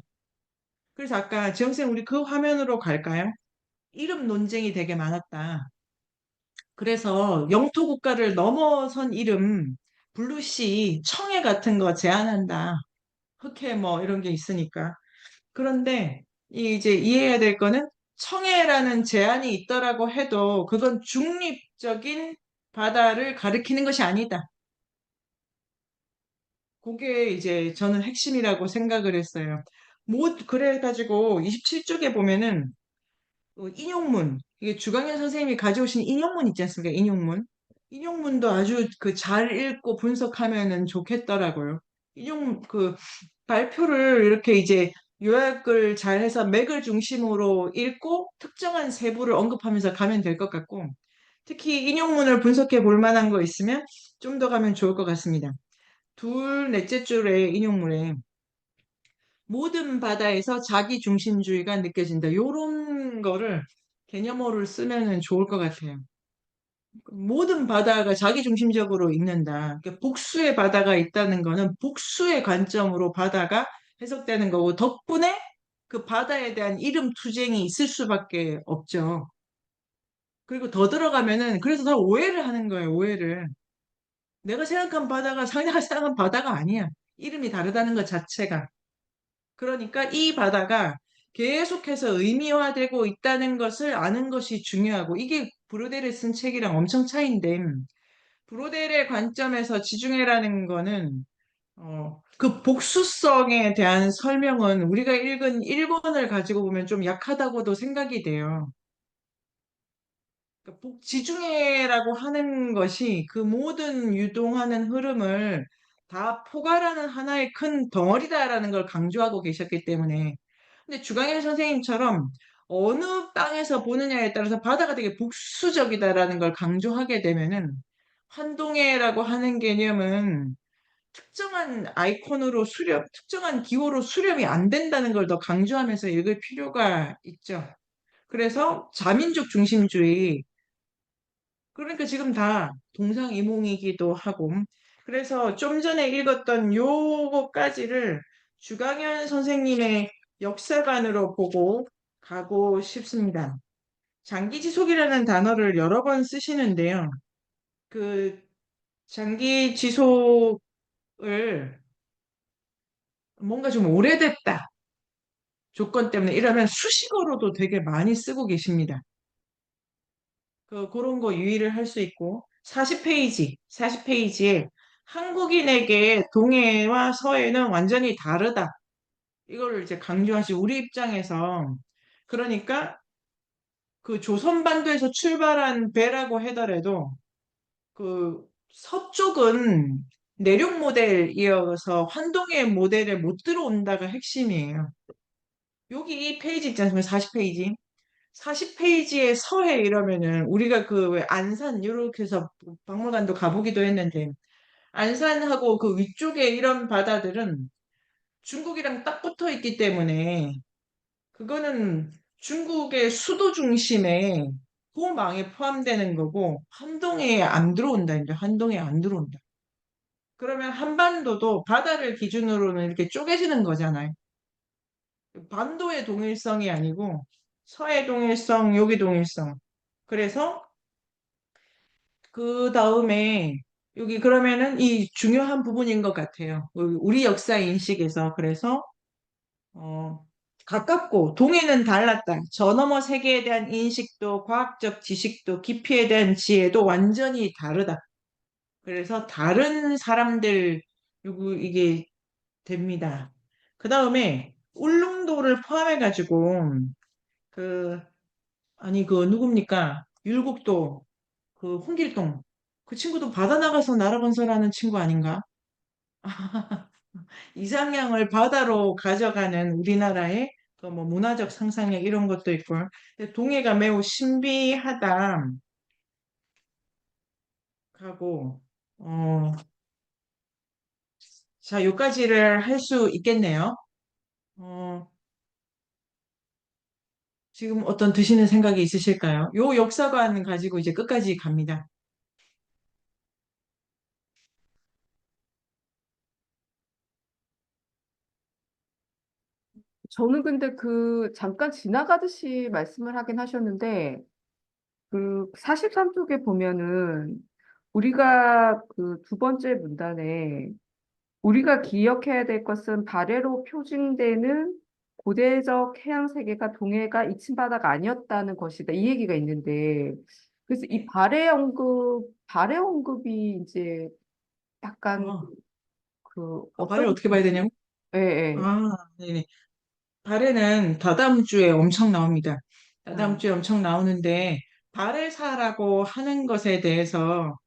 그래서 아까 지영쌤 우리 그 화면으로 갈까요? 이름 논쟁이 되게 많았다. 그래서 영토 국가를 넘어선 이름, 블루시, 청해 같은 거 제한한다. 흑해 뭐 이런 게 있으니까. 그런데 이제 이해해야 될 거는 청해라는 제한이 있더라고 해도 그건 중립적인 바다를 가리키는 것이 아니다. 그게 이제 저는 핵심이라고 생각을 했어요. 그래가지고 27쪽에 보면은 인용문, 이게 주강현 선생님이 가져오신 인용문 있지 않습니까? 인용문. 인용문도 아주 그 잘 읽고 분석하면은 좋겠더라고요. 발표를 이렇게 이제 요약을 잘 해서 맥을 중심으로 읽고 특정한 세부를 언급하면서 가면 될 것 같고, 특히 인용문을 분석해 볼 만한 거 있으면 좀 더 가면 좋을 것 같습니다. 넷째 줄의 인용문에 모든 바다에서 자기 중심주의가 느껴진다. 요런 거를 개념어를 쓰면은 좋을 것 같아요. 모든 바다가 자기 중심적으로 읽는다. 그러니까 복수의 바다가 있다는 거는 복수의 관점으로 바다가 해석되는 거고 덕분에 그 바다에 대한 이름 투쟁이 있을 수밖에 없죠. 그리고 더 들어가면은 그래서 더 오해를 하는 거예요. 오해를. 내가 생각한 바다가 상대가 생각한 바다가 아니야. 이름이 다르다는 것 자체가. 그러니까 이 바다가 계속해서 의미화되고 있다는 것을 아는 것이 중요하고 이게 브루데를 쓴 책이랑 엄청 차이인데 브로델의 관점에서 지중해라는 거는 그 복수성에 대한 설명은 우리가 읽은 일본을 가지고 보면 좀 약하다고도 생각이 돼요. 그러니까 지중해라고 하는 것이 그 모든 유동하는 흐름을 다 포괄하는 하나의 큰 덩어리다라는 걸 강조하고 계셨기 때문에. 근데 주강현 선생님처럼 어느 땅에서 보느냐에 따라서 바다가 되게 복수적이다라는 걸 강조하게 되면은 환동해라고 하는 개념은 특정한 아이콘으로 특정한 기호로 수렴이 안 된다는 걸 더 강조하면서 읽을 필요가 있죠. 그래서 자민족 중심주의, 그러니까 지금 다 동상이몽이기도 하고, 그래서 좀 전에 읽었던 요거까지를 주강현 선생님의 역사관으로 보고 가고 싶습니다. 장기지속이라는 단어를 여러 번 쓰시는데요. 그 장기지속을 뭔가 좀 오래됐다 조건 때문에 이러면 수식어로도 되게 많이 쓰고 계십니다. 그런 거 유의를 할 수 있고 40페이지에 한국인에게 동해와 서해는 완전히 다르다. 이거를 이제 강조하시 우리 입장에서 그러니까 그 조선반도에서 출발한 배라고 하더라도 그 서쪽은 내륙 모델이어서 환동의 모델에 못 들어온다가 핵심이에요. 여기 이 페이지 있지 않습니까? 40페이지. 40페이지에 서해 이러면은 우리가 그 왜 안산 이렇게 해서 박물관도 가보기도 했는데 안산하고 그 위쪽에 이런 바다들은 중국이랑 딱 붙어 있기 때문에 그거는 중국의 수도 중심에 호망에 포함되는 거고 한동에 안 들어온다. 이제 한동에 안 들어온다. 그러면 한반도도 바다를 기준으로는 이렇게 쪼개지는 거잖아요. 반도의 동일성이 아니고 서해 동일성, 여기 동일성. 그래서 그 다음에 여기 그러면은 이 중요한 부분인 것 같아요. 우리 역사 인식에서. 그래서 어, 가깝고 동해는 달랐다. 저 너머 세계에 대한 인식도 과학적 지식도 깊이에 대한 지혜도 완전히 다르다. 그래서 다른 사람들 요거 이게 됩니다. 그 다음에 울릉도를 포함해가지고 그 아니 그 누굽니까? 율곡도 그 홍길동 그 친구도 바다 나가서 나라 건설하는 친구 아닌가? 이상향을 바다로 가져가는 우리나라의 그 뭐 문화적 상상력 이런 것도 있고 근데 동해가 매우 신비하다 하고 자 요까지를 할 수 있겠네요. 어, 지금 어떤 드시는 생각이 있으실까요? 요 역사관 가지고 이제 끝까지 갑니다. 저는 근데 그 잠깐 지나가듯이 말씀을 하긴 하셨는데 그 43쪽에 보면은 우리가 그 두 번째 문단에 우리가 기억해야 될 것은 발해로 표징되는 고대적 해양 세계가 동해가 잊힌 바다가 아니었다는 것이다. 이 얘기가 있는데 그래서 이 발해 언급이 이제 약간 어, 그 발을 어떤 어떻게 봐야 되냐고? 예, 예. 아, 네네. 발해는 다다음 주에 엄청 나옵니다. 다다음 아, 주에 엄청 나오는데 발해사라고 하는 것에 대해서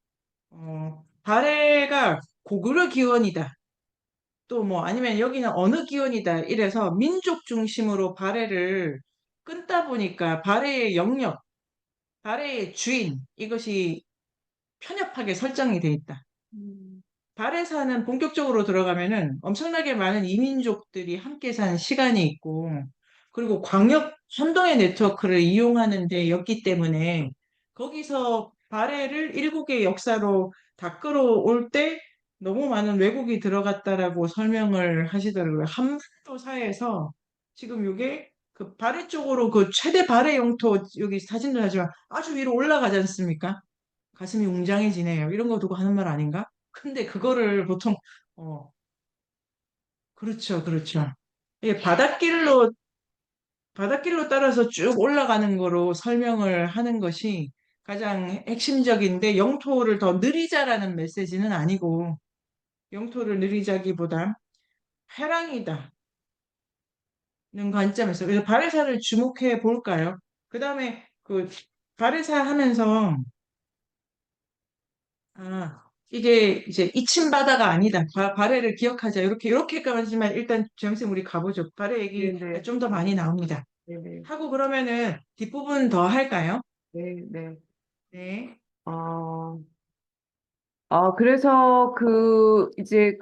발해가 고구려 기원이다. 또 뭐 아니면 여기는 어느 기원이다. 이래서 민족 중심으로 발해를 끊다 보니까 발해의 영역, 발해의 주인 이것이 편협하게 설정이 돼 있다. 음, 발에 사는 본격적으로 들어가면은 엄청나게 많은 이민족들이 함께 사는 시간이 있고, 그리고 광역 선도의 네트워크를 이용하는 데였기 때문에 거기서 발해를 일국의 역사로 다 끌어올 때 너무 많은 왜곡이 들어갔다라고 설명을 하시더라고요. 한반도 사이에서 지금 이게 그 발해 쪽으로 그 최대 발해 영토 여기 사진도 하지만 아주 위로 올라가지 않습니까? 가슴이 웅장해지네요. 이런 거 두고 하는 말 아닌가? 근데 그거를 보통 그렇죠, 그렇죠. 예, 바닷길로 따라서 쭉 올라가는 거로 설명을 하는 것이 가장 핵심적인데 영토를 더 늘리자라는 메시지는 아니고 영토를 늘리자기보다 회랑이다는 관점에서 그래서 바레사를 주목해 볼까요? 그다음에 그 바레사 하면서 이게 이제 잊힌 바다가 아니다. 바레를 기억하자. 이렇게까지만 일단 점심 우리 가보죠. 바레 얘기가 네네. 좀 더 많이 나옵니다. 네네. 하고 그러면은 뒷부분 더 할까요? 네, 네. 네. 어, 그래서 이제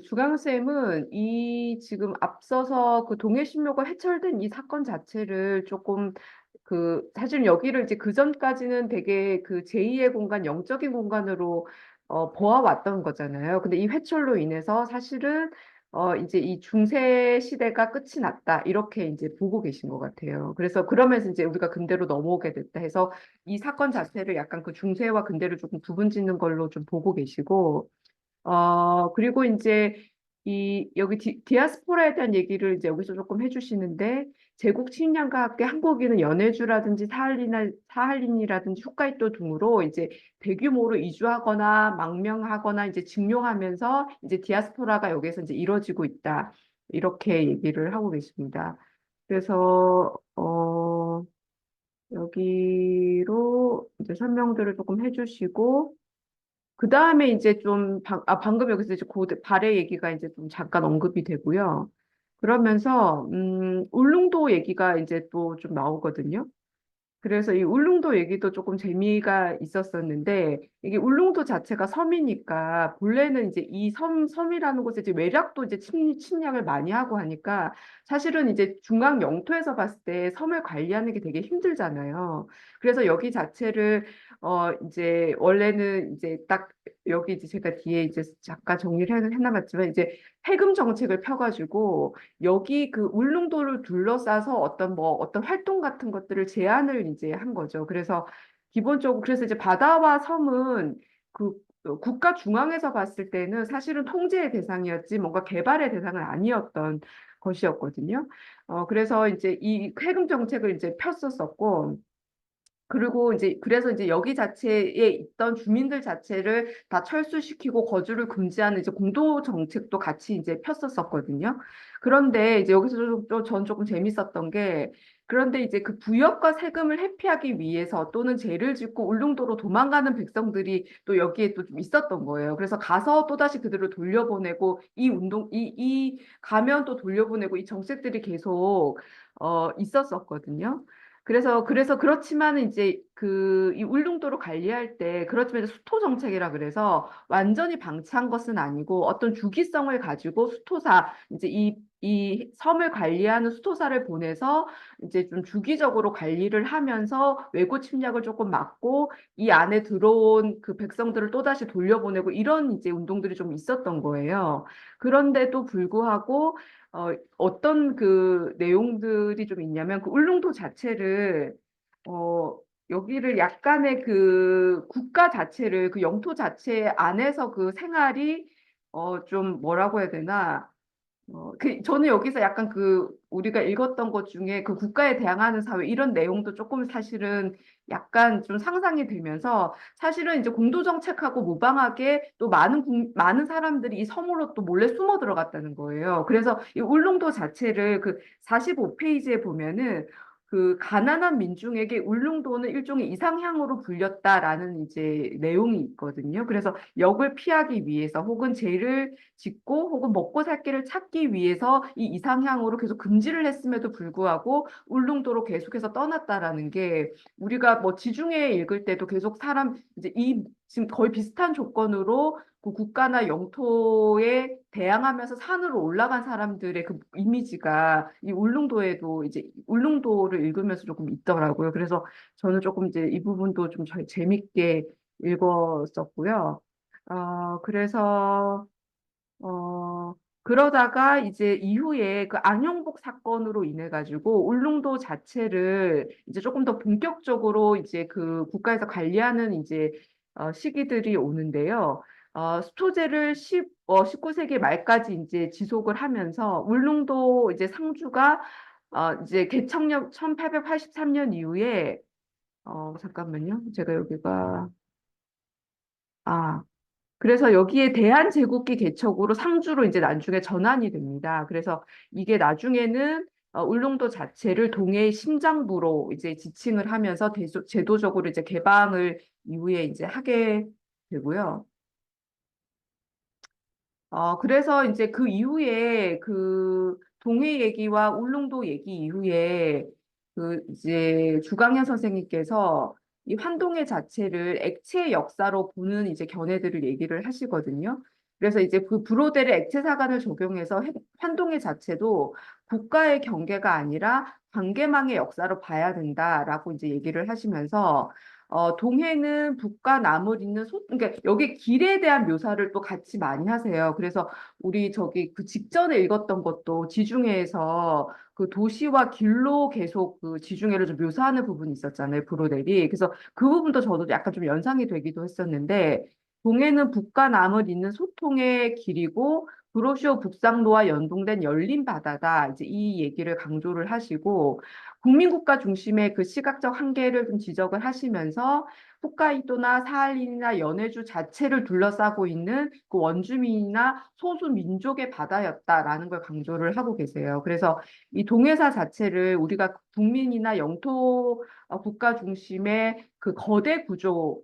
주강쌤은 지금 앞서서 그 동해신묘가 해철된 이 사건 자체를 조금 사실 여기를 이제 그 전까지는 되게 그 제2의 공간, 영적인 공간으로 보아왔던 거잖아요. 근데 이 회철로 인해서 사실은 이제 이 중세 시대가 끝이 났다. 이렇게 이제 보고 계신 것 같아요. 그래서 그러면서 이제 우리가 근대로 넘어오게 됐다 해서 이 사건 자체를 약간 그 중세와 근대를 조금 구분 짓는 걸로 좀 보고 계시고, 그리고 이제 여기 디아스포라에 대한 얘기를 이제 여기서 조금 해주시는데, 제국 침략과 함께 한국인은 연해주라든지 사할린이라든지 홋카이도 등으로 이제 대규모로 이주하거나 망명하거나 이제 직용하면서 이제 디아스포라가 여기서 이제 이루어지고 있다. 이렇게 얘기를 하고 계십니다. 그래서, 여기로 이제 설명들을 조금 해주시고, 그 다음에 이제 방금 여기서 이제 발의 얘기가 이제 좀 잠깐 언급이 되고요. 그러면서, 울릉도 얘기가 이제 또 좀 나오거든요. 그래서 이 울릉도 얘기도 조금 재미가 있었었는데, 이게 울릉도 자체가 섬이니까, 본래는 이제 이 섬이라는 곳에 이제 외략도 이제 침략을 많이 하고 하니까, 사실은 이제 중앙 영토에서 봤을 때 섬을 관리하는 게 되게 힘들잖아요. 그래서 여기 자체를, 이제 원래는 이제 딱 여기 이제 제가 뒤에 이제 잠깐 정리를 해놔봤지만, 이제 해금 정책을 펴가지고, 여기 그 울릉도를 둘러싸서 어떤 활동 같은 것들을 제한을 이제 한 거죠. 그래서 기본적으로 그래서 이제 바다와 섬은 그 국가 중앙에서 봤을 때는 사실은 통제의 대상이었지 뭔가 개발의 대상은 아니었던 것이었거든요. 그래서 이제 이 해금 정책을 이제 폈었었고 그리고 이제 그래서 이제 여기 자체에 있던 주민들 자체를 다 철수시키고 거주를 금지하는 이제 공도 정책도 같이 이제 폈었었거든요. 그런데 이제 여기서 전 조금 재밌었던 게 그런데 이제 그 부역과 세금을 회피하기 위해서 또는 죄를 짓고 울릉도로 도망가는 백성들이 또 여기에 또 좀 있었던 거예요. 그래서 가서 또다시 그들을 돌려보내고 이 가면 또 돌려보내고 이 정책들이 계속 있었었거든요. 그래서 그렇지만 이제 이 울릉도를 관리할 때 그렇지만 이제 수토 정책이라 그래서 완전히 방치한 것은 아니고 어떤 주기성을 가지고 수토사 이제 이 섬을 관리하는 수토사를 보내서 이제 좀 주기적으로 관리를 하면서 외고 침략을 조금 막고 이 안에 들어온 그 백성들을 또다시 돌려보내고 이런 이제 운동들이 좀 있었던 거예요. 그런데도 불구하고 어떤 그 내용들이 좀 있냐면 그 울릉도 자체를 어, 여기를 약간의 그 국가 자체를 그 영토 자체 안에서 그 생활이 좀 뭐라고 해야 되나 저는 여기서 약간 우리가 읽었던 것 중에 그 국가에 대항하는 사회 이런 내용도 조금 사실은 약간 좀 상상이 되면서 사실은 이제 공도정책하고 무방하게 또 많은 사람들이 이 섬으로 또 몰래 숨어 들어갔다는 거예요. 그래서 이 울릉도 자체를 그 45페이지에 보면은 그 가난한 민중에게 울릉도는 일종의 이상향으로 불렸다라는 이제 내용이 있거든요. 그래서 역을 피하기 위해서 혹은 죄를 짓고 혹은 먹고 살 길을 찾기 위해서 이 이상향으로 계속 금지를 했음에도 불구하고 울릉도로 계속해서 떠났다라는 게 우리가 뭐 지중해 읽을 때도 계속 이제 지금 거의 비슷한 조건으로 그 국가나 영토에 대항하면서 산으로 올라간 사람들의 그 이미지가 이 울릉도에도 이제 울릉도를 읽으면서 조금 있더라고요. 그래서 저는 조금 이제 이 부분도 좀 재밌게 읽었었고요. 그래서 그러다가 이제 이후에 그 안용복 사건으로 인해 가지고 울릉도 자체를 이제 조금 더 본격적으로 이제 그 국가에서 관리하는 이제 시기들이 오는데요. 수토제를 19세기 말까지 이제 지속을 하면서 울릉도 이제 상주가 이제 개청력 1883년 이후에 잠깐만요. 제가 여기가, 아, 그래서 여기에 대한제국기 개척으로 상주로 이제 나중에 전환이 됩니다. 그래서 이게 나중에는 울릉도 자체를 동해의 심장부로 이제 지칭을 하면서 제도적으로 이제 개방을 이후에 이제 하게 되고요. 그래서 이제 그 이후에 그 동해 얘기와 울릉도 얘기 이후에 그 이제 주강현 선생님께서 이 환동해 자체를 액체 역사로 보는 이제 견해들을 얘기를 하시거든요. 그래서 이제 그 브로델의 액체 사관을 적용해서 환동해 자체도 국가의 경계가 아니라 관계망의 역사로 봐야 된다라고 이제 얘기를 하시면서 동해는 북과 남을 잇는 그러니까 여기 길에 대한 묘사를 또 같이 많이 하세요. 그래서 우리 저기 그 직전에 읽었던 것도 지중해에서 그 도시와 길로 계속 그 지중해를 좀 묘사하는 부분이 있었잖아요. 브로델이. 그래서 그 부분도 저도 약간 좀 연상이 되기도 했었는데 동해는 북과 남을 잇는 소통의 길이고 브로쇼 북상로와 연동된 열린 바다다. 이제 이 얘기를 강조를 하시고 국민국가 중심의 그 시각적 한계를 좀 지적을 하시면서 홋카이도나 사할린이나 연해주 자체를 둘러싸고 있는 그 원주민이나 소수 민족의 바다였다라는 걸 강조를 하고 계세요. 그래서 이 동해사 자체를 우리가 국민이나 영토 국가 중심의 그 거대 구조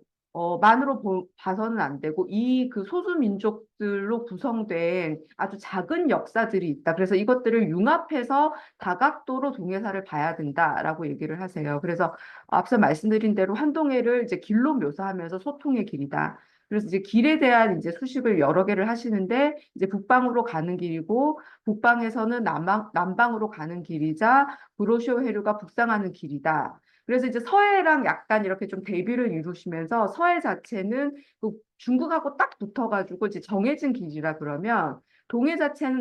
만으로 봐서는 안 되고 이 그 소수 민족들로 구성된 아주 작은 역사들이 있다. 그래서 이것들을 융합해서 다각도로 동해사를 봐야 된다라고 얘기를 하세요. 그래서 앞서 말씀드린 대로 한동해를 이제 길로 묘사하면서 소통의 길이다. 그래서 이제 길에 대한 이제 수식을 여러 개를 하시는데 이제 북방으로 가는 길이고 북방에서는 남방으로 가는 길이자 구로시오 해류가 북상하는 길이다. 그래서 이제 서해랑 약간 이렇게 좀 대비를 이루시면서 서해 자체는 그 중국하고 딱 붙어가지고 이제 정해진 길이라 그러면 동해 자체는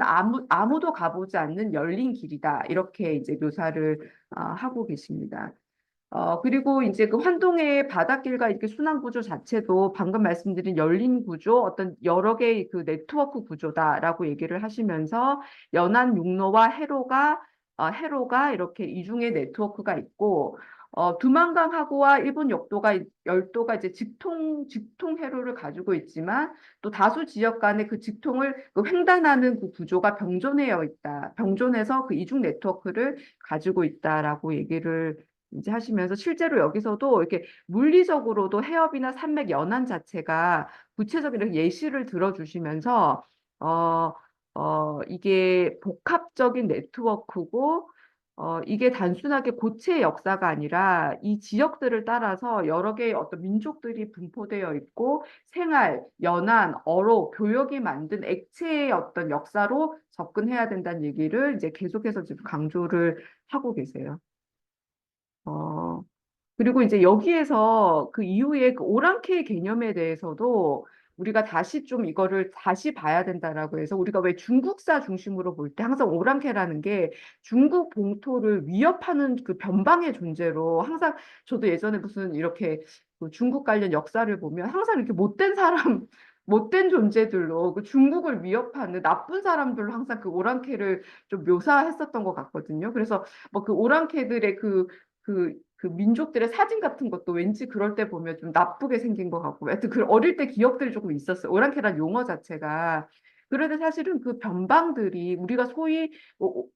아무도 가보지 않는 열린 길이다. 이렇게 이제 묘사를 하고 계십니다. 그리고 이제 그 환동의 바닷길과 이렇게 순환 구조 자체도 방금 말씀드린 열린 구조, 어떤 여러 개의 그 네트워크 구조다라고 얘기를 하시면서 연안 육로와 해로가 이렇게 이중의 네트워크가 있고, 두만강 하구와 일본 열도가 이제 직통 해로를 가지고 있지만 또 다수 지역 간의 그 직통을 그 횡단하는 그 구조가 병존되어 있다. 병존해서 그 이중 네트워크를 가지고 있다라고 얘기를 이제 하시면서 실제로 여기서도 이렇게 물리적으로도 해협이나 산맥 연안 자체가 구체적인 예시를 들어주시면서 어, 이게 복합적인 네트워크고 이게 단순하게 고체의 역사가 아니라 이 지역들을 따라서 여러 개의 어떤 민족들이 분포되어 있고 생활, 연안, 어로, 교역이 만든 액체의 어떤 역사로 접근해야 된다는 얘기를 이제 계속해서 지금 강조를 하고 계세요. 어, 그리고 이제 여기에서 그 이후에 그 오랑캐 개념에 대해서도 우리가 다시 좀 이거를 다시 봐야 된다라고 해서 우리가 왜 중국사 중심으로 볼 때 항상 오랑캐라는 게 중국 본토를 위협하는 그 변방의 존재로 항상 저도 예전에 무슨 이렇게 그 중국 관련 역사를 보면 항상 이렇게 못된 사람 못된 존재들로 그 중국을 위협하는 나쁜 사람들로 항상 그 오랑캐를 좀 묘사했었던 것 같거든요. 그래서 뭐 그 오랑캐들의 그 민족들의 사진 같은 것도 왠지 그럴 때 보면 좀 나쁘게 생긴 것 같고, 하여튼 그 어릴 때 기억들이 조금 있었어요. 오랑캐란 용어 자체가. 그런데 사실은 그 변방들이 우리가 소위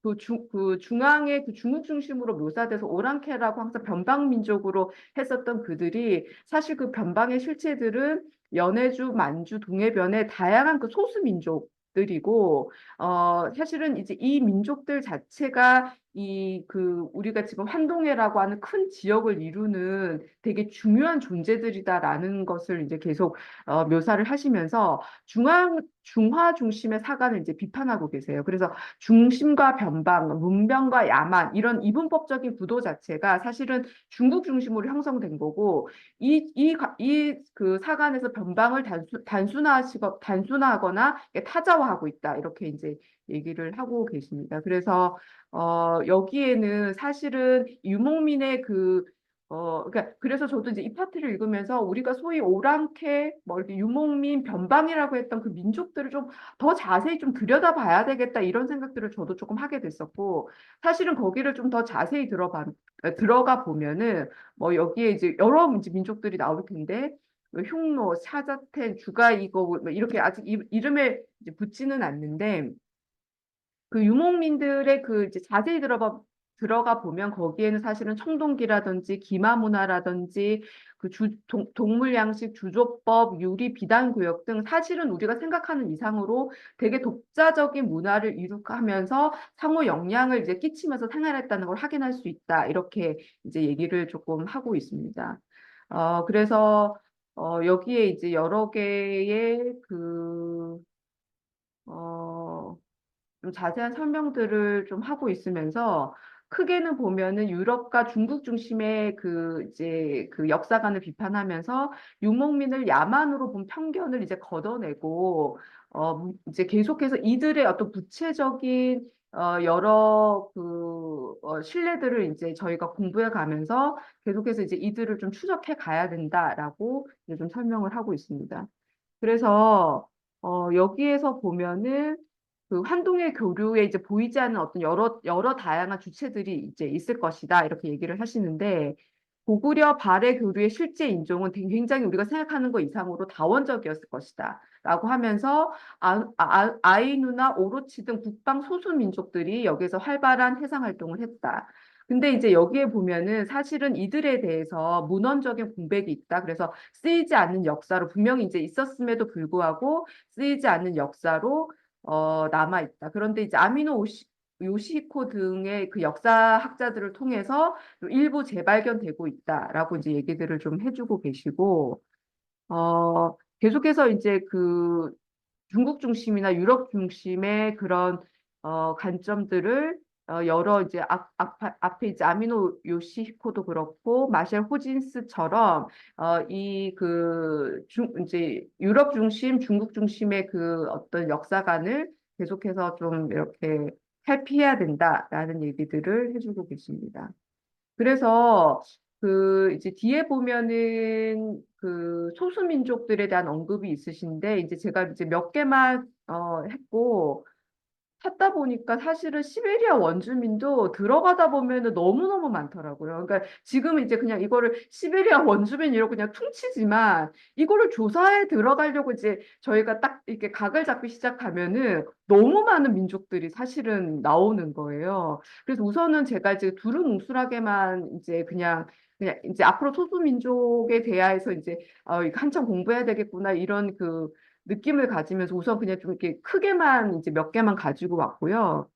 그 중앙의 그 중국 중심으로 묘사돼서 오랑캐라고 항상 변방 민족으로 했었던 그들이 사실 그 변방의 실체들은 연해주, 만주, 동해변의 다양한 그 소수 민족들이고 사실은 이제 이 민족들 자체가 이 그 우리가 지금 환동해라고 하는 큰 지역을 이루는 되게 중요한 존재들이다라는 것을 이제 계속 묘사를 하시면서 중화 중심의 사관을 이제 비판하고 계세요. 그래서 중심과 변방, 문명과 야만 이런 이분법적인 구도 자체가 사실은 중국 중심으로 형성된 거고 이 그 사관에서 변방을 단순화하거나 타자화하고 있다 이렇게 이제 얘기를 하고 계십니다. 그래서 여기에는 사실은 유목민의 그 그러니까 그래서 저도 이제 이 파트를 읽으면서 우리가 소위 오랑캐, 뭐 이렇게 유목민, 변방이라고 했던 그 민족들을 좀 더 자세히 좀 들여다봐야 되겠다 이런 생각들을 저도 조금 하게 됐었고, 사실은 거기를 좀 더 자세히 들어가 보면은 뭐 여기에 이제 여러 이제 민족들이 나올 텐데, 뭐 흉노, 샤자텐, 주가이거 뭐 이렇게 아직 이름에 이제 붙지는 않는데, 그 유목민들의 그 이제 자세히 들어가 보면 거기에는 사실은 청동기라든지 기마문화라든지 그 동물 양식, 주조법, 유리, 비단 구역 등 사실은 우리가 생각하는 이상으로 되게 독자적인 문화를 이룩하면서 상호 영향을 이제 끼치면서 생활했다는 걸 확인할 수 있다. 이렇게 이제 얘기를 조금 하고 있습니다. 그래서 여기에 이제 여러 개의 어, 좀 자세한 설명들을 좀 하고 있으면서 크게는 보면은 유럽과 중국 중심의 그 이제 그 역사관을 비판하면서 유목민을 야만으로 본 편견을 이제 걷어내고 이제 계속해서 이들의 어떤 구체적인 여러 신뢰들을 이제 저희가 공부해 가면서 계속해서 이제 이들을 좀 추적해 가야 된다라고 이제 좀 설명을 하고 있습니다. 그래서 여기에서 보면은 그 환동의 교류에 이제 보이지 않는 어떤 여러 다양한 주체들이 이제 있을 것이다 이렇게 얘기를 하시는데, 고구려 발해 교류의 실제 인종은 굉장히 우리가 생각하는 것 이상으로 다원적이었을 것이다 라고 하면서 아이누나 오로치 등 북방 소수 민족들이 여기서 활발한 해상 활동을 했다. 근데 이제 여기에 보면은 사실은 이들에 대해서 문헌적인 공백이 있다. 그래서 쓰이지 않는 역사로 분명히 이제 있었음에도 불구하고 쓰이지 않는 역사로 남아 있다. 그런데 이제 요시히코 등의 그 역사학자들을 통해서 일부 재발견되고 있다라고 이제 얘기들을 좀 해주고 계시고, 계속해서 이제 그 중국 중심이나 유럽 중심의 그런 관점들을 여러 이제 앞에 이제 아미노 요시히코도 그렇고 마셸 호진스처럼 이 이제 유럽 중심, 중국 중심의 그 어떤 역사관을 계속해서 좀 이렇게 탈피해야 된다라는 얘기들을 해주고 계십니다. 그래서 그 이제 뒤에 보면은 그 소수민족들에 대한 언급이 있으신데, 이제 제가 이제 몇 개만 했고 찾다 보니까 사실은 시베리아 원주민도 들어가다 보면은 너무너무 많더라고요. 그러니까 지금은 이제 그냥 이거를 시베리아 원주민 이러고 그냥 퉁치지만, 이거를 조사에 들어가려고 이제 저희가 딱 이렇게 각을 잡기 시작하면은 너무 많은 민족들이 사실은 나오는 거예요. 그래서 우선은 제가 이제 두루뭉술하게만 이제 그냥 이제 앞으로 소수민족에 대해서 이제 이거 한참 공부해야 되겠구나 이런 그 느낌을 가지면서 우선 그냥 좀 이렇게 크게만 이제 몇 개만 가지고 왔고요.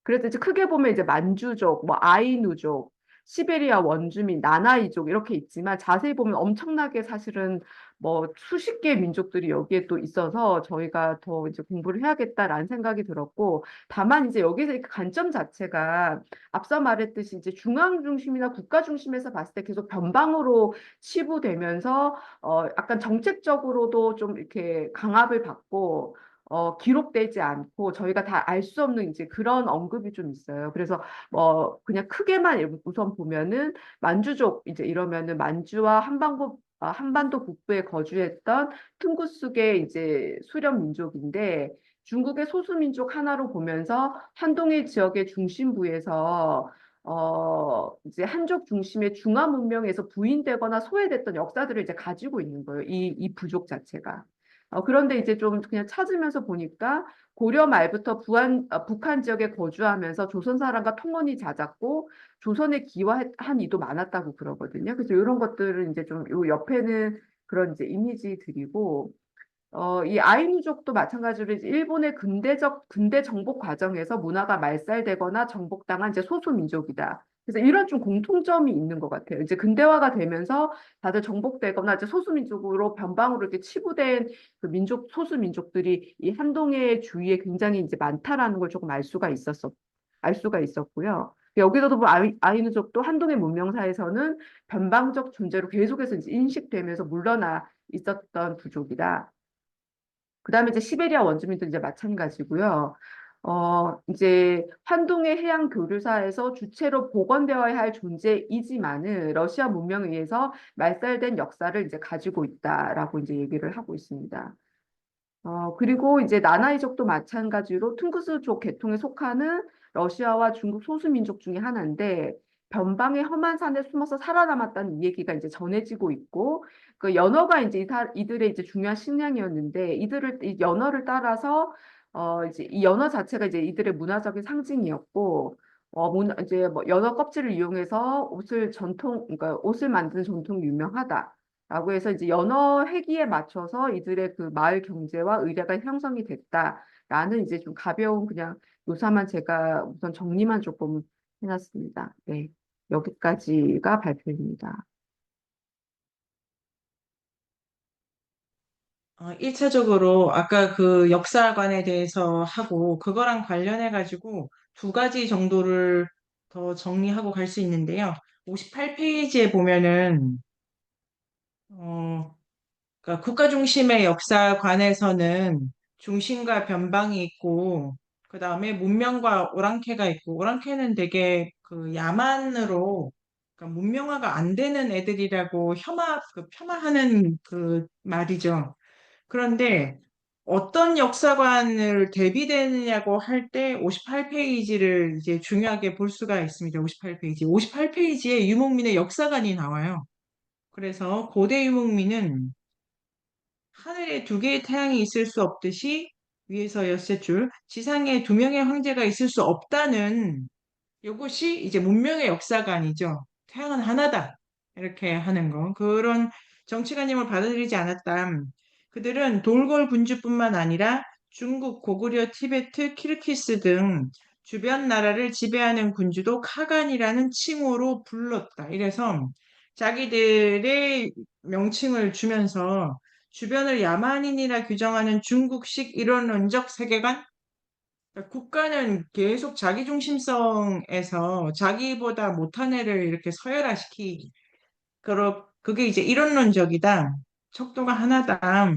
그래서 이제 크게 보면 이제 만주족, 뭐 아이누족, 시베리아 원주민, 나나이족 이렇게 있지만 자세히 보면 엄청나게 사실은 뭐 수십 개의 민족들이 여기에 또 있어서 저희가 더 이제 공부를 해야겠다라는 생각이 들었고, 다만 이제 여기서 이 관점 자체가 앞서 말했듯이 이제 중앙 중심이나 국가 중심에서 봤을 때 계속 변방으로 치부되면서 약간 정책적으로도 좀 이렇게 강압을 받고 기록되지 않고 저희가 다 알 수 없는 이제 그런 언급이 좀 있어요. 그래서 그냥 크게만 우선 보면은 만주족 이제 이러면은 만주와 한반도 북부에 거주했던 퉁구스계 이제 수렵 민족인데, 중국의 소수 민족 하나로 보면서 한동해 지역의 중심부에서 이제 한족 중심의 중화 문명에서 부인되거나 소외됐던 역사들을 이제 가지고 있는 거예요. 이 부족 자체가. 그런데 이제 좀 그냥 찾으면서 보니까 고려 말부터 북한 지역에 거주하면서 조선 사람과 통혼이 잦았고 조선에 기화한 이도 많았다고 그러거든요. 그래서 이런 것들을 이제 좀 요 옆에는 그런 이제 이미지들이고, 이 아이누족도 마찬가지로 이제 일본의 근대 정복 과정에서 문화가 말살되거나 정복당한 이제 소수 민족이다. 그래서 이런 좀 공통점이 있는 것 같아요. 이제 근대화가 되면서 다들 정복되거나 이제 소수 민족으로 변방으로 이렇게 치부된 그 소수 민족들이 이 한동해 주위에 굉장히 이제 많다라는 걸 조금 알 수가 있었고요. 여기서도 뭐 아이누족도 한동해 문명사에서는 변방적 존재로 계속해서 이제 인식되면서 물러나 있었던 부족이다. 그다음에 이제 시베리아 원주민도 이제 마찬가지고요. 이제 환동의 해양 교류사에서 주체로 복원되어야 할 존재이지만은 러시아 문명에 의해서 말살된 역사를 이제 가지고 있다라고 이제 얘기를 하고 있습니다. 그리고 이제 나나이족도 마찬가지로 퉁구스족 계통에 속하는 러시아와 중국 소수민족 중에 하나인데 변방의 험한 산에 숨어서 살아남았다는 이 얘기가 이제 전해지고 있고 그 연어가 이제 이들의 이제 중요한 식량이었는데 이 연어를 따라서 이제 이 연어 자체가 이제 이들의 문화적인 상징이었고 이제 뭐 연어 껍질을 이용해서 그러니까 옷을 만드는 전통이 유명하다. 라고 해서 이제 연어 회기에 맞춰서 이들의 그 마을 경제와 의례가 형성이 됐다라는 이제 좀 가벼운 그냥 묘사만 제가 우선 정리만 조금 해놨습니다. 네, 여기까지가 발표입니다. 1차적으로 아까 그 역사관에 대해서 하고 그거랑 관련해가지고 두 가지 정도를 더 정리하고 갈 수 있는데요. 58페이지에 보면은, 어, 그러니까 국가 중심의 역사관에서는 중심과 변방이 있고, 그 다음에 문명과 오랑캐가 있고, 오랑캐는 되게 그 야만으로, 그러니까 문명화가 안 되는 애들이라고 폄하하는 그 말이죠. 그런데 어떤 역사관을 대비되느냐고 할 때 58페이지를 이제 중요하게 볼 수가 있습니다. 58페이지. 58페이지에 유목민의 역사관이 나와요. 그래서 고대 유목민은 하늘에 두 개의 태양이 있을 수 없듯이 위에서 엿새 줄, 지상에 두 명의 황제가 있을 수 없다는 이것이 이제 문명의 역사관이죠. 태양은 하나다. 이렇게 하는 거. 그런 정치관념을 받아들이지 않았다. 그들은 돌골 군주뿐만 아니라 중국, 고구려, 티베트, 키르키스 등 주변 나라를 지배하는 군주도 카간이라는 칭호로 불렀다. 이래서 자기들의 명칭을 주면서 주변을 야만인이라 규정하는 중국식 이론론적 세계관, 그러니까 국가는 계속 자기중심성에서 자기보다 못한 애를 이렇게 서열화시키기. 그게 이제 이론론적이다. 척도가 하나다.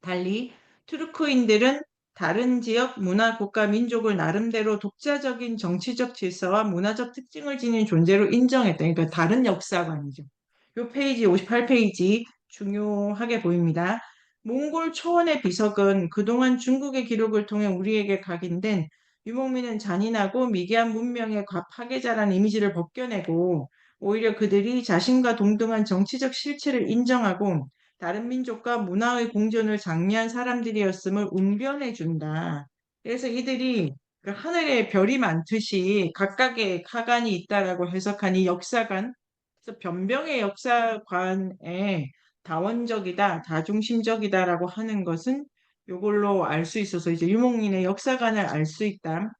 달리 투르크인들은 다른 지역, 문화, 국가, 민족을 나름대로 독자적인 정치적 질서와 문화적 특징을 지닌 존재로 인정했다. 그러니까 다른 역사관이죠. 요 페이지 58페이지 중요하게 보입니다. 몽골 초원의 비석은 그동안 중국의 기록을 통해 우리에게 각인된 유목민은 잔인하고 미개한 문명의 파괴자라는 이미지를 벗겨내고 오히려 그들이 자신과 동등한 정치적 실체를 인정하고 다른 민족과 문화의 공존을 장려한 사람들이었음을 웅변해 준다. 그래서 이들이 그 하늘에 별이 많듯이 각각의 카간이 있다라고 해석한 이 역사관, 그래서 변병의 역사관에 다원적이다, 다중심적이다라고 하는 것은 이걸로 알 수 있어서 이제 유목민의 역사관을 알 수 있다.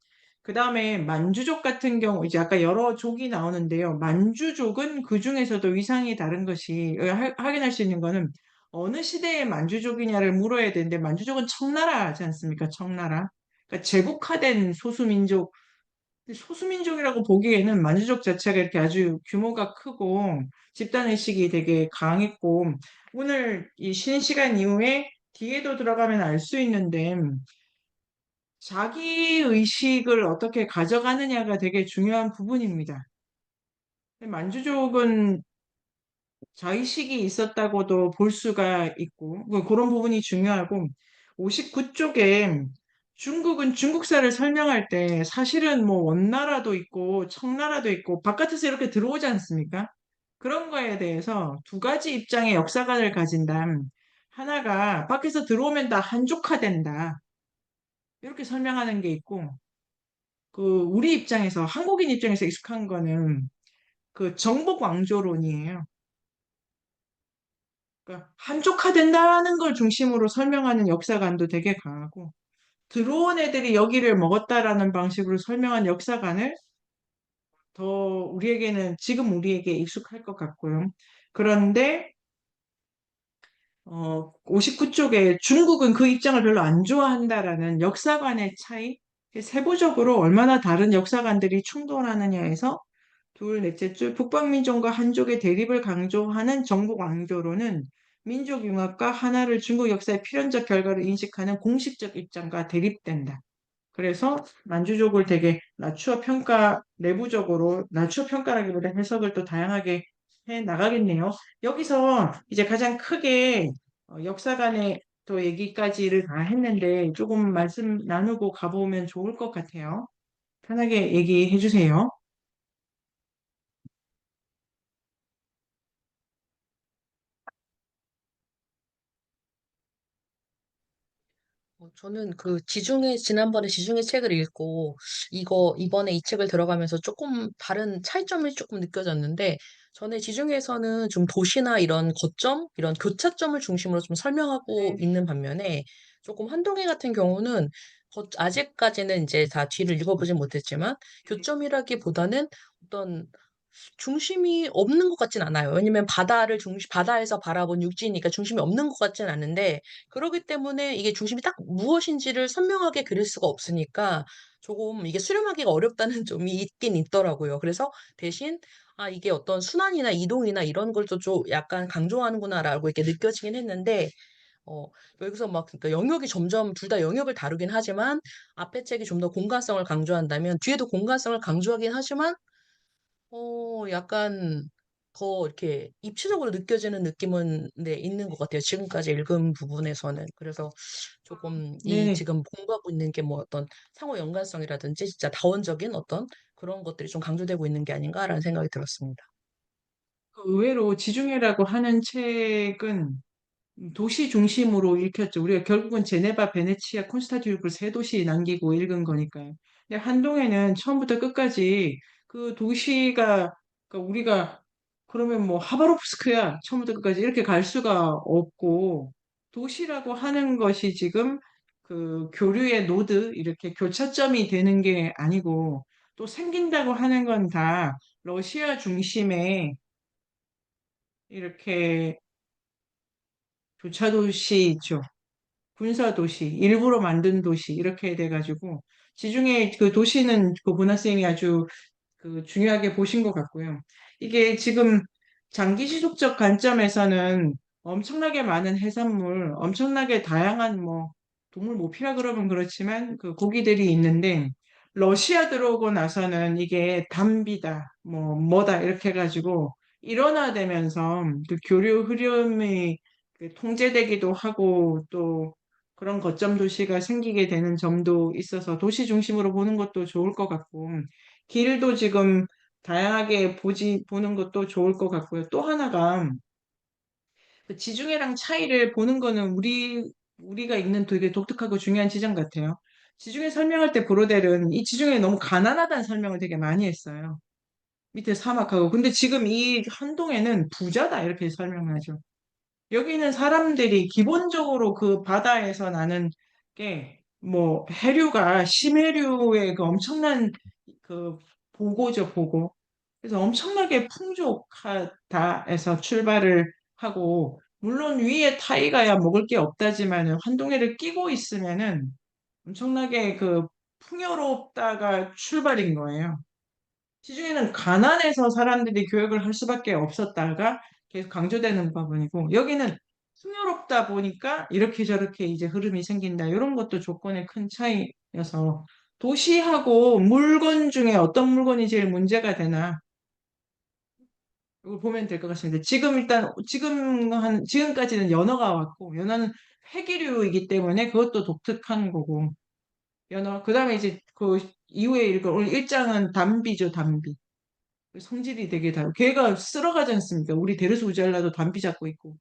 그 다음에 만주족 같은 경우 이제 아까 여러 족이 나오는데요. 만주족은 그 중에서도 위상이 다른 것이 확인할 수 있는 거는 어느 시대의 만주족이냐를 물어야 되는데 만주족은 청나라지 않습니까? 청나라. 그러니까 제국화된 소수민족. 소수민족이라고 보기에는 만주족 자체가 이렇게 아주 규모가 크고 집단의식이 되게 강했고 오늘 이 쉬는 시간 이후에 뒤에도 들어가면 알 수 있는데 자기 의식을 어떻게 가져가느냐가 되게 중요한 부분입니다. 만주족은 자의식이 있었다고도 볼 수가 있고 그런 부분이 중요하고 59쪽에 중국은 중국사를 설명할 때 사실은 뭐 원나라도 있고 청나라도 있고 바깥에서 이렇게 들어오지 않습니까? 그런 거에 대해서 두 가지 입장의 역사관을 가진다. 하나가 밖에서 들어오면 다 한족화된다. 이렇게 설명하는 게 있고 그 우리 입장에서 한국인 입장에서 익숙한 거는 그 정복 왕조론이에요. 그러니까 한족화된다는 걸 중심으로 설명하는 역사관도 되게 강하고 들어온 애들이 여기를 먹었다라는 방식으로 설명한 역사관을 더 지금 우리에게 익숙할 것 같고요. 그런데 59쪽에 중국은 그 입장을 별로 안 좋아한다라는 역사관의 차이, 세부적으로 얼마나 다른 역사관들이 충돌하느냐에서 넷째 줄 북방민족과 한족의 대립을 강조하는 정복 왕조로는 민족 융합과 하나를 중국 역사의 필연적 결과로 인식하는 공식적 입장과 대립된다. 그래서 만주족을 되게 낮추어 평가, 내부적으로 낮추어 평가라기보다 해석을 또 다양하게 해 나가겠네요. 여기서 이제 가장 크게 역사관의 또 얘기까지를 다 했는데 조금 말씀 나누고 가보면 좋을 것 같아요. 편하게 얘기해 주세요. 저는 지난번에 지중해 책을 읽고, 이번에 이 책을 들어가면서 조금 다른 차이점이 조금 느껴졌는데, 전에 지중해에서는 좀 도시나 이런 거점, 이런 교차점을 중심으로 좀 설명하고 네, 있는 반면에, 조금 한동해 같은 경우는, 아직까지는 이제 다 뒤를 읽어보진 못했지만, 교점이라기보다는 어떤 중심이 없는 것 같진 않아요. 왜냐면 바다에서 바라본 육지니까 중심이 없는 것 같진 않은데, 그렇기 때문에 이게 중심이 딱 무엇인지를 선명하게 그릴 수가 없으니까 조금 이게 수렴하기가 어렵다는 점이 있긴 있더라고요. 그래서 대신, 이게 어떤 순환이나 이동이나 이런 걸 또 좀 약간 강조하는구나라고 이렇게 느껴지긴 했는데, 어, 여기서 막, 그러니까 영역이 점점 둘 다 영역을 다루긴 하지만, 앞에 책이 좀 더 공간성을 강조한다면, 뒤에도 공간성을 강조하긴 하지만, 약간 더 이렇게 입체적으로 느껴지는 느낌은 네, 있는 것 같아요. 지금까지 읽은 부분에서는. 그래서 조금 네네. 지금 공부하고 있는 게 뭐 어떤 상호 연관성이라든지 진짜 다원적인 어떤 그런 것들이 좀 강조되고 있는 게 아닌가라는 생각이 들었습니다. 그 의외로 지중해라고 하는 책은 도시 중심으로 읽혔죠. 우리가 결국은 제네바, 베네치아, 콘스탄티노플 세 도시 남기고 읽은 거니까요. 근데 한동에는 처음부터 끝까지 그 도시가 그러니까 우리가 그러면 뭐 하바롭스크야 처음부터 끝까지 이렇게 갈 수가 없고 도시라고 하는 것이 지금 그 교류의 노드 이렇게 교차점이 되는 게 아니고 또 생긴다고 하는 건 다 러시아 중심의 이렇게 교차 도시 있죠. 군사 도시, 일부러 만든 도시 이렇게 돼가지고 지중해 그 도시는 그 보나 쌤이 아주 그 중요하게 보신 것 같고요. 이게 지금 장기 지속적 관점에서는 엄청나게 많은 해산물, 엄청나게 다양한 뭐 동물 모피라 그러면 그렇지만 그 고기들이 있는데 러시아 들어오고 나서는 이게 담비다, 뭐 뭐다 이렇게 해가지고 일원화되면서 그 교류 흐름이 그 통제되기도 하고 또 그런 거점 도시가 생기게 되는 점도 있어서 도시 중심으로 보는 것도 좋을 것 같고 길도 지금 다양하게 보는 것도 좋을 것 같고요. 또 하나가 그 지중해랑 차이를 보는 거는 우리가 있는 되게 독특하고 중요한 지점 같아요. 지중해 설명할 때 브로델은 이 지중해 너무 가난하다는 설명을 되게 많이 했어요. 밑에 사막하고. 근데 지금 이 한동에는 부자다 이렇게 설명하죠. 여기 있는 사람들이 기본적으로 그 바다에서 나는 게 뭐 해류가 심해류의 그 엄청난 그 보고죠, 보고. 그래서 엄청나게 풍족하다 해서 출발을 하고 물론 위에 타이가야 먹을 게 없다지만은 환동해를 끼고 있으면은 엄청나게 그 풍요롭다가 출발인 거예요. 시중에는 가난해서 사람들이 교육을 할 수밖에 없었다가 계속 강조되는 부분이고 여기는 풍요롭다 보니까 이렇게 저렇게 이제 흐름이 생긴다. 이런 것도 조건의 큰 차이여서 도시하고 물건 중에 어떤 물건이 제일 문제가 되나 이걸 보면 될 것 같습니다. 지금 일단 지금까지는 연어가 왔고 연어는 회기류이기 때문에 그것도 독특한 거고 연어 그다음에 이제 그 이후에 읽을 오늘 일장은 담비죠, 담비. 성질이 되게 걔가 쓸어가지 않습니까? 우리 데르스 우잘라도 담비 잡고 있고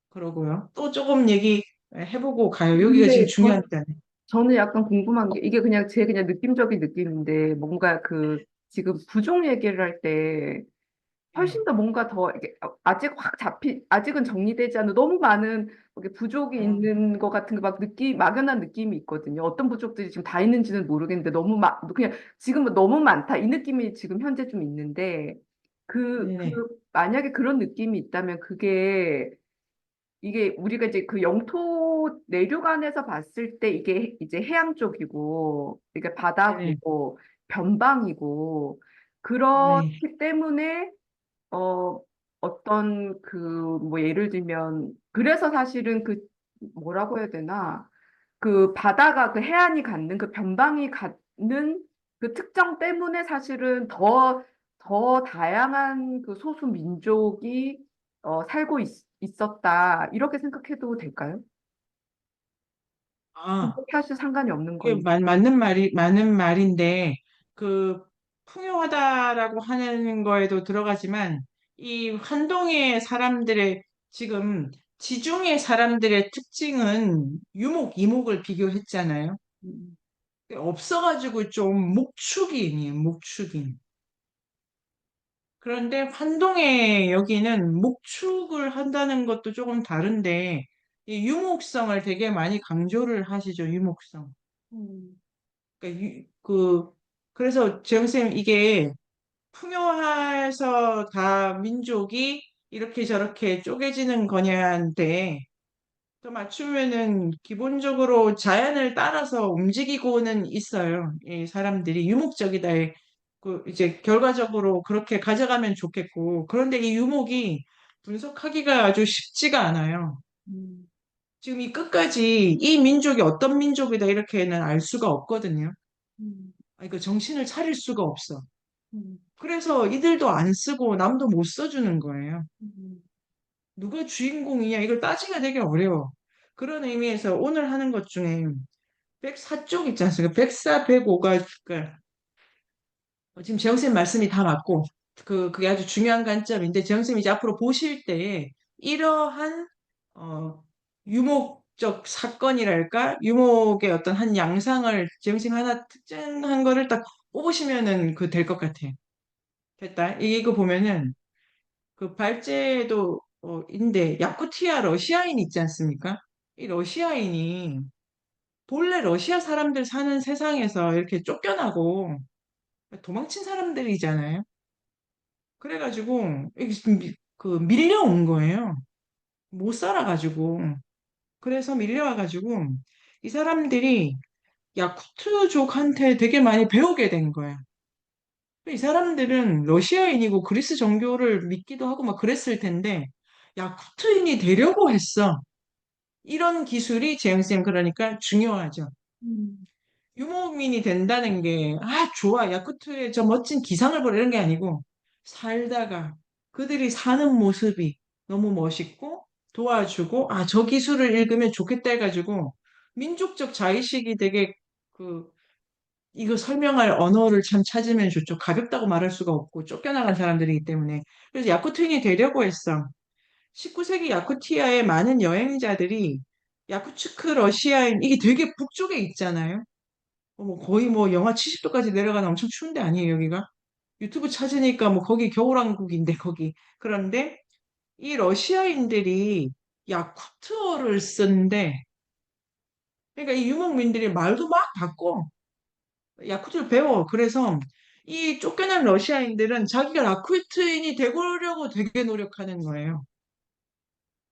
그러고요. 또 조금 얘기 해보고 가요. 여기가 지금 근데 중요한 때네. 저는 약간 궁금한 게 이게 그냥 제 그냥 느낌적인 느낌인데 뭔가 그 지금 부족 얘기를 할 때 네. 훨씬 더 뭔가 더 이게 아직 확 아직은 정리되지 않은 너무 많은 이렇게 부족이 어, 있는 것 같은 그 막 막연한 느낌이 있거든요. 어떤 부족들이 지금 다 있는지는 모르겠는데 너무 막 그냥 지금은 너무 많다 이 느낌이 지금 현재 좀 있는데 네네. 만약에 그런 느낌이 있다면 이게 우리가 이제 그 영토 내륙안에서 봤을 때 이게 이제 해양 쪽이고 이게 네네. 바다고 변방이고 네. 그렇기 때문에 어 어떤 그 뭐 예를 들면 그래서 사실은 그 뭐라고 해야 되나 그 바다가 그 해안이 갖는 그 변방이 갖는 그 특정 때문에 사실은 더 다양한 그 소수 민족이 살고 있었다. 이렇게 생각해도 될까요? 아, 사실 상관이 없는 그게 거니. 맞는 말인데, 그, 풍요하다라고 하는 거에도 들어가지만, 이 환동의 사람들의, 지금, 지중해 사람들의 특징은 유목, 이목을 비교했잖아요. 음, 없어가지고 좀 목축인이에요, 목축인. 그런데 환동에 여기는 목축을 한다는 것도 조금 다른데, 이 유목성을 되게 많이 강조를 하시죠, 유목성. 음, 그러니까 그래서 재영쌤 이게 풍요해서 다 민족이 이렇게 저렇게 쪼개지는 거냐인데, 또 맞추면은 기본적으로 자연을 따라서 움직이고는 있어요. 이 사람들이 유목적이다. 그 이제 결과적으로 그렇게 가져가면 좋겠고, 그런데 이 유목이 분석하기가 아주 쉽지가 않아요. 음, 지금 이 끝까지 이 민족이 어떤 민족이다 이렇게는 알 수가 없거든요. 음, 아니, 그 정신을 차릴 수가 없어. 음, 그래서 이들도 안 쓰고 남도 못 써주는 거예요. 음, 누가 주인공이냐 이걸 따지기가 되게 어려워. 그런 의미에서 오늘 하는 것 중에 104쪽 있지 않습니까? 104, 105가 지금 재영쌤 말씀이 다 맞고 그게 아주 중요한 관점인데 재영쌤이 이제 앞으로 보실 때에 이러한 어, 유목적 사건이랄까 유목의 어떤 한 양상을 재영쌤 하나 특정한 거를 딱 뽑으시면은 그 될 것 같아요. 됐다. 이거 보면은 그 발제도 인데 야쿠티아 러시아인 있지 않습니까? 이 러시아인이 본래 러시아 사람들 사는 세상에서 이렇게 쫓겨나고 도망친 사람들이잖아요. 그래가지고 이게 밀려온 거예요. 못 살아가지고. 그래서 밀려와가지고 이 사람들이 야쿠트족한테 되게 많이 배우게 된 거야. 이 사람들은 러시아인이고 그리스 정교를 믿기도 하고 막 그랬을 텐데 야쿠트인이 되려고 했어. 이런 기술이 재영쌤 그러니까 중요하죠. 음, 유목민이 된다는 게, 아, 좋아. 야쿠트의 저 멋진 기상을 보라 이런 게 아니고, 살다가 그들이 사는 모습이 너무 멋있고, 도와주고, 아, 저 기술을 읽으면 좋겠다 해가지고, 민족적 자의식이 되게, 그, 이거 설명할 언어를 참 찾으면 좋죠. 가볍다고 말할 수가 없고, 쫓겨나간 사람들이기 때문에. 그래서 야쿠트인이 되려고 했어. 19세기 야쿠티아의 많은 여행자들이 야쿠츠크 러시아인, 이게 되게 북쪽에 있잖아요. 뭐 거의 뭐 영하 70도까지 내려가는 엄청 추운 데 아니에요, 여기가? 유튜브 찾으니까 뭐 거기 겨울왕국인데, 거기. 그런데 이 러시아인들이 야쿠트어를 쓴대. 그러니까 이 유목민들이 말도 막 바꿔. 야쿠트를 배워. 그래서 이 쫓겨난 러시아인들은 자기가 야쿠트인이 되고려고 되게 노력하는 거예요.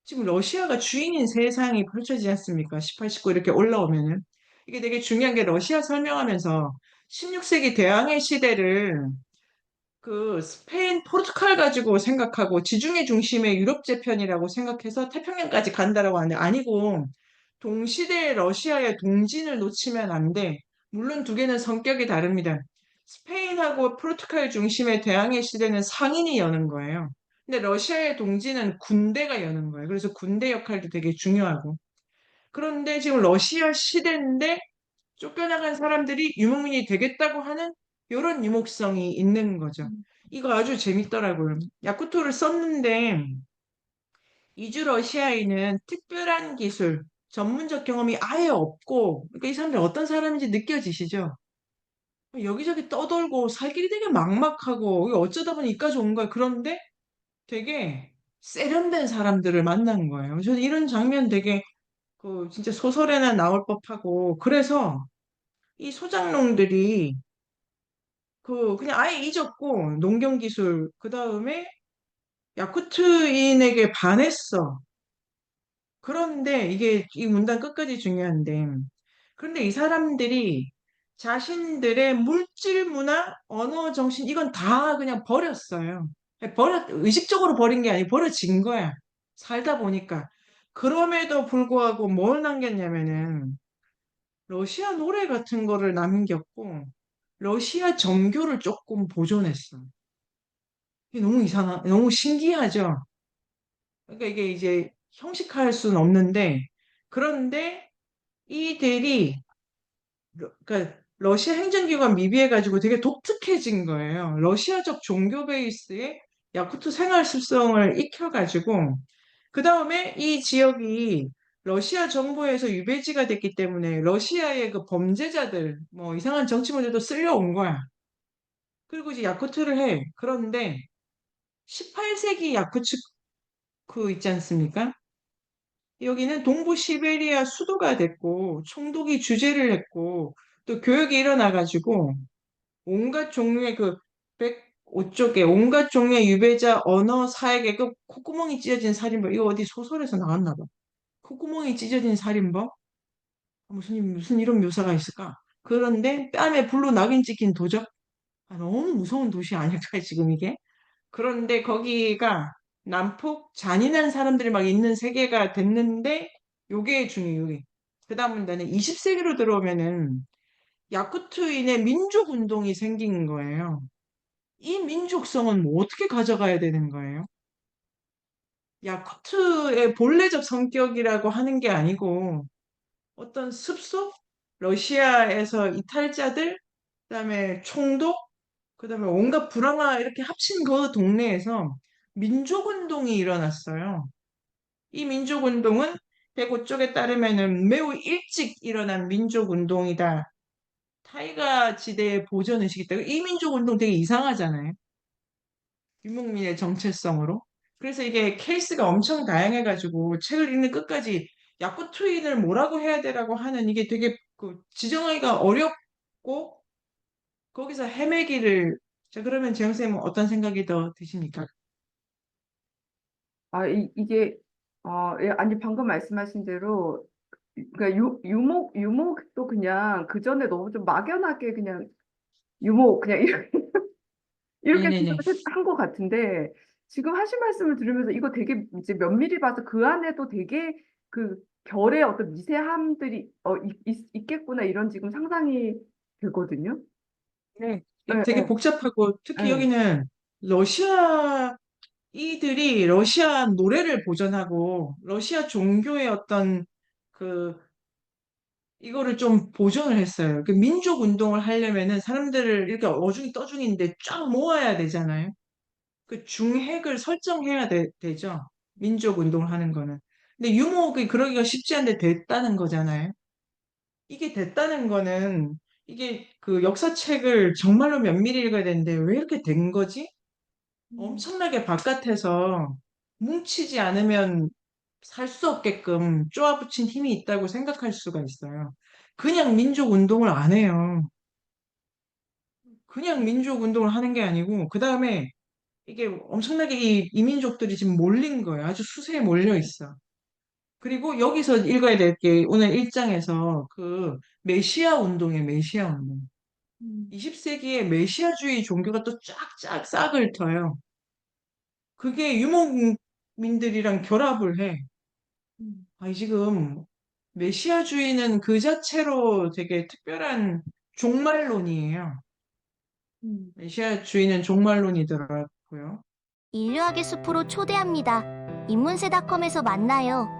지금 러시아가 주인인 세상이 펼쳐지지 않습니까? 18, 19 이렇게 올라오면은. 이게 되게 중요한 게 러시아 설명하면서 16세기 대항해 시대를 그 스페인, 포르투갈 가지고 생각하고 지중해 중심의 유럽 재편이라고 생각해서 태평양까지 간다라고 하는데 아니고 동시대의 러시아의 동진을 놓치면 안 돼. 물론 두 개는 성격이 다릅니다. 스페인하고 포르투갈 중심의 대항해 시대는 상인이 여는 거예요. 근데 러시아의 동진은 군대가 여는 거예요. 그래서 군대 역할도 되게 중요하고. 그런데 지금 러시아 시대인데 쫓겨나간 사람들이 유목민이 되겠다고 하는 이런 유목성이 있는 거죠. 이거 아주 재밌더라고요. 야쿠토를 썼는데 이주 러시아인은 특별한 기술, 전문적 경험이 아예 없고 그러니까 이 사람들이 어떤 사람인지 느껴지시죠? 여기저기 떠돌고 살 길이 되게 막막하고 이게 어쩌다 보니 이까지 온 거예요. 그런데 되게 세련된 사람들을 만난 거예요. 저는 이런 장면 되게 그 진짜 소설에나 나올 법하고 그래서 이 소장농들이 그냥 아예 잊었고 농경 기술 그 다음에 야쿠트인에게 반했어. 그런데 이게 이 문단 끝까지 중요한데 그런데 이 사람들이 자신들의 물질 문화, 언어 정신 이건 다 그냥 버렸어요. 의식적으로 버린 게 아니고 버려진 거야. 살다 보니까. 그럼에도 불구하고 뭘 남겼냐면은 러시아 노래 같은 거를 남겼고, 러시아 정교를 조금 보존했어. 이게 너무 너무 신기하죠? 그러니까 이게 이제 형식화할 수는 없는데, 그런데 이들이, 그러니까 러시아 행정기관 미비해가지고 되게 독특해진 거예요. 러시아적 종교 베이스의 야쿠트 생활 습성을 익혀가지고, 그 다음에 이 지역이 러시아 정부에서 유배지가 됐기 때문에 러시아의 그 범죄자들, 뭐 이상한 정치범들도 쓸려온 거야. 그리고 이제 야쿠트를 해. 그런데 18세기 야쿠츠 그 있지 않습니까? 여기는 동부 시베리아 수도가 됐고 총독이 주재를 했고 또 교역이 일어나가지고 온갖 종류의 그 105쪽에 온갖 종류의 유배자 언어 사회계 그 콧구멍이 찢어진 살인범 이거 어디 소설에서 나왔나 봐. 콧구멍이 찢어진 살인범 무슨 이런 묘사가 있을까? 그런데 뺨에 불로 낙인 찍힌 도적 너무 무서운 도시 아닐까 지금 이게? 그런데 거기가 난폭 잔인한 사람들이 막 있는 세계가 됐는데 요게 중요해. 그 다음은 나는 20세기로 들어오면은 야쿠트인의 민족 운동이 생긴 거예요. 이 민족성은 뭐 어떻게 가져가야 되는 거예요? 야쿠트의 본래적 성격이라고 하는 게 아니고 어떤 습속? 러시아에서 이탈자들, 그다음에 총독, 그다음에 온갖 불황아 이렇게 합친 그 동네에서 민족운동이 일어났어요. 이 민족운동은 105쪽에 따르면은 매우 일찍 일어난 민족운동이다. 타이가 지대의 보전의식이 있다. 이 민족운동 되게 이상하잖아요. 유목민의 정체성으로. 그래서 이게 케이스가 엄청 다양해가지고 책을 읽는 끝까지 야쿠트인을 뭐라고 해야 되라고 하는 이게 되게 그 지정하기가 어렵고 거기서 헤매기를 자 그러면 재영 쌤은 어떤 생각이 더 드십니까? 이게, 예, 아니, 방금 말씀하신 대로, 그러니까 유목도 그냥 그 전에 너무 좀 막연하게 그냥 유목, 그냥 이렇게 네네네. 생각한 것 같은데, 지금 하신 말씀을 들으면서 이거 되게 이제 면밀히 봐서 그 안에도 되게 그 결의 어떤 미세함들이 있겠구나 이런 지금 상상이 되거든요. 네. 예, 이게 되게 예, 복잡하고 특히 예. 여기는 러시아 이들이 러시아 노래를 보존하고 러시아 종교의 어떤 그 이거를 좀 보존을 했어요. 그 민족 운동을 하려면은 사람들을 이렇게 어중이 떠중인데 쫙 모아야 되잖아요. 그 중핵을 설정해야 되죠. 민족 운동을 하는 거는. 근데 유목이 그러기가 쉽지 않은데 됐다는 거잖아요. 이게 됐다는 거는 이게 그 역사책을 정말로 면밀히 읽어야 되는데 왜 이렇게 된 거지? 음, 엄청나게 바깥에서 뭉치지 않으면 살 수 없게끔 쪼아붙인 힘이 있다고 생각할 수가 있어요. 그냥 민족 운동을 안 해요. 그냥 민족 운동을 하는 게 아니고, 그 다음에 이게 엄청나게 이 이민족들이 지금 몰린 거예요. 아주 수세에 몰려 있어. 그리고 여기서 읽어야 될 게 오늘 1장에서 그 메시아 운동이에요, 메시아 운동. 음, 20세기에 메시아주의 종교가 또 쫙쫙 싹을 터요. 그게 유목민들이랑 결합을 해. 음, 지금 메시아주의는 그 자체로 되게 특별한 종말론이에요. 음. 메시아주의는 종말론이더라고요. 인류학의 숲으로 초대합니다. 인문세닷컴에서 만나요.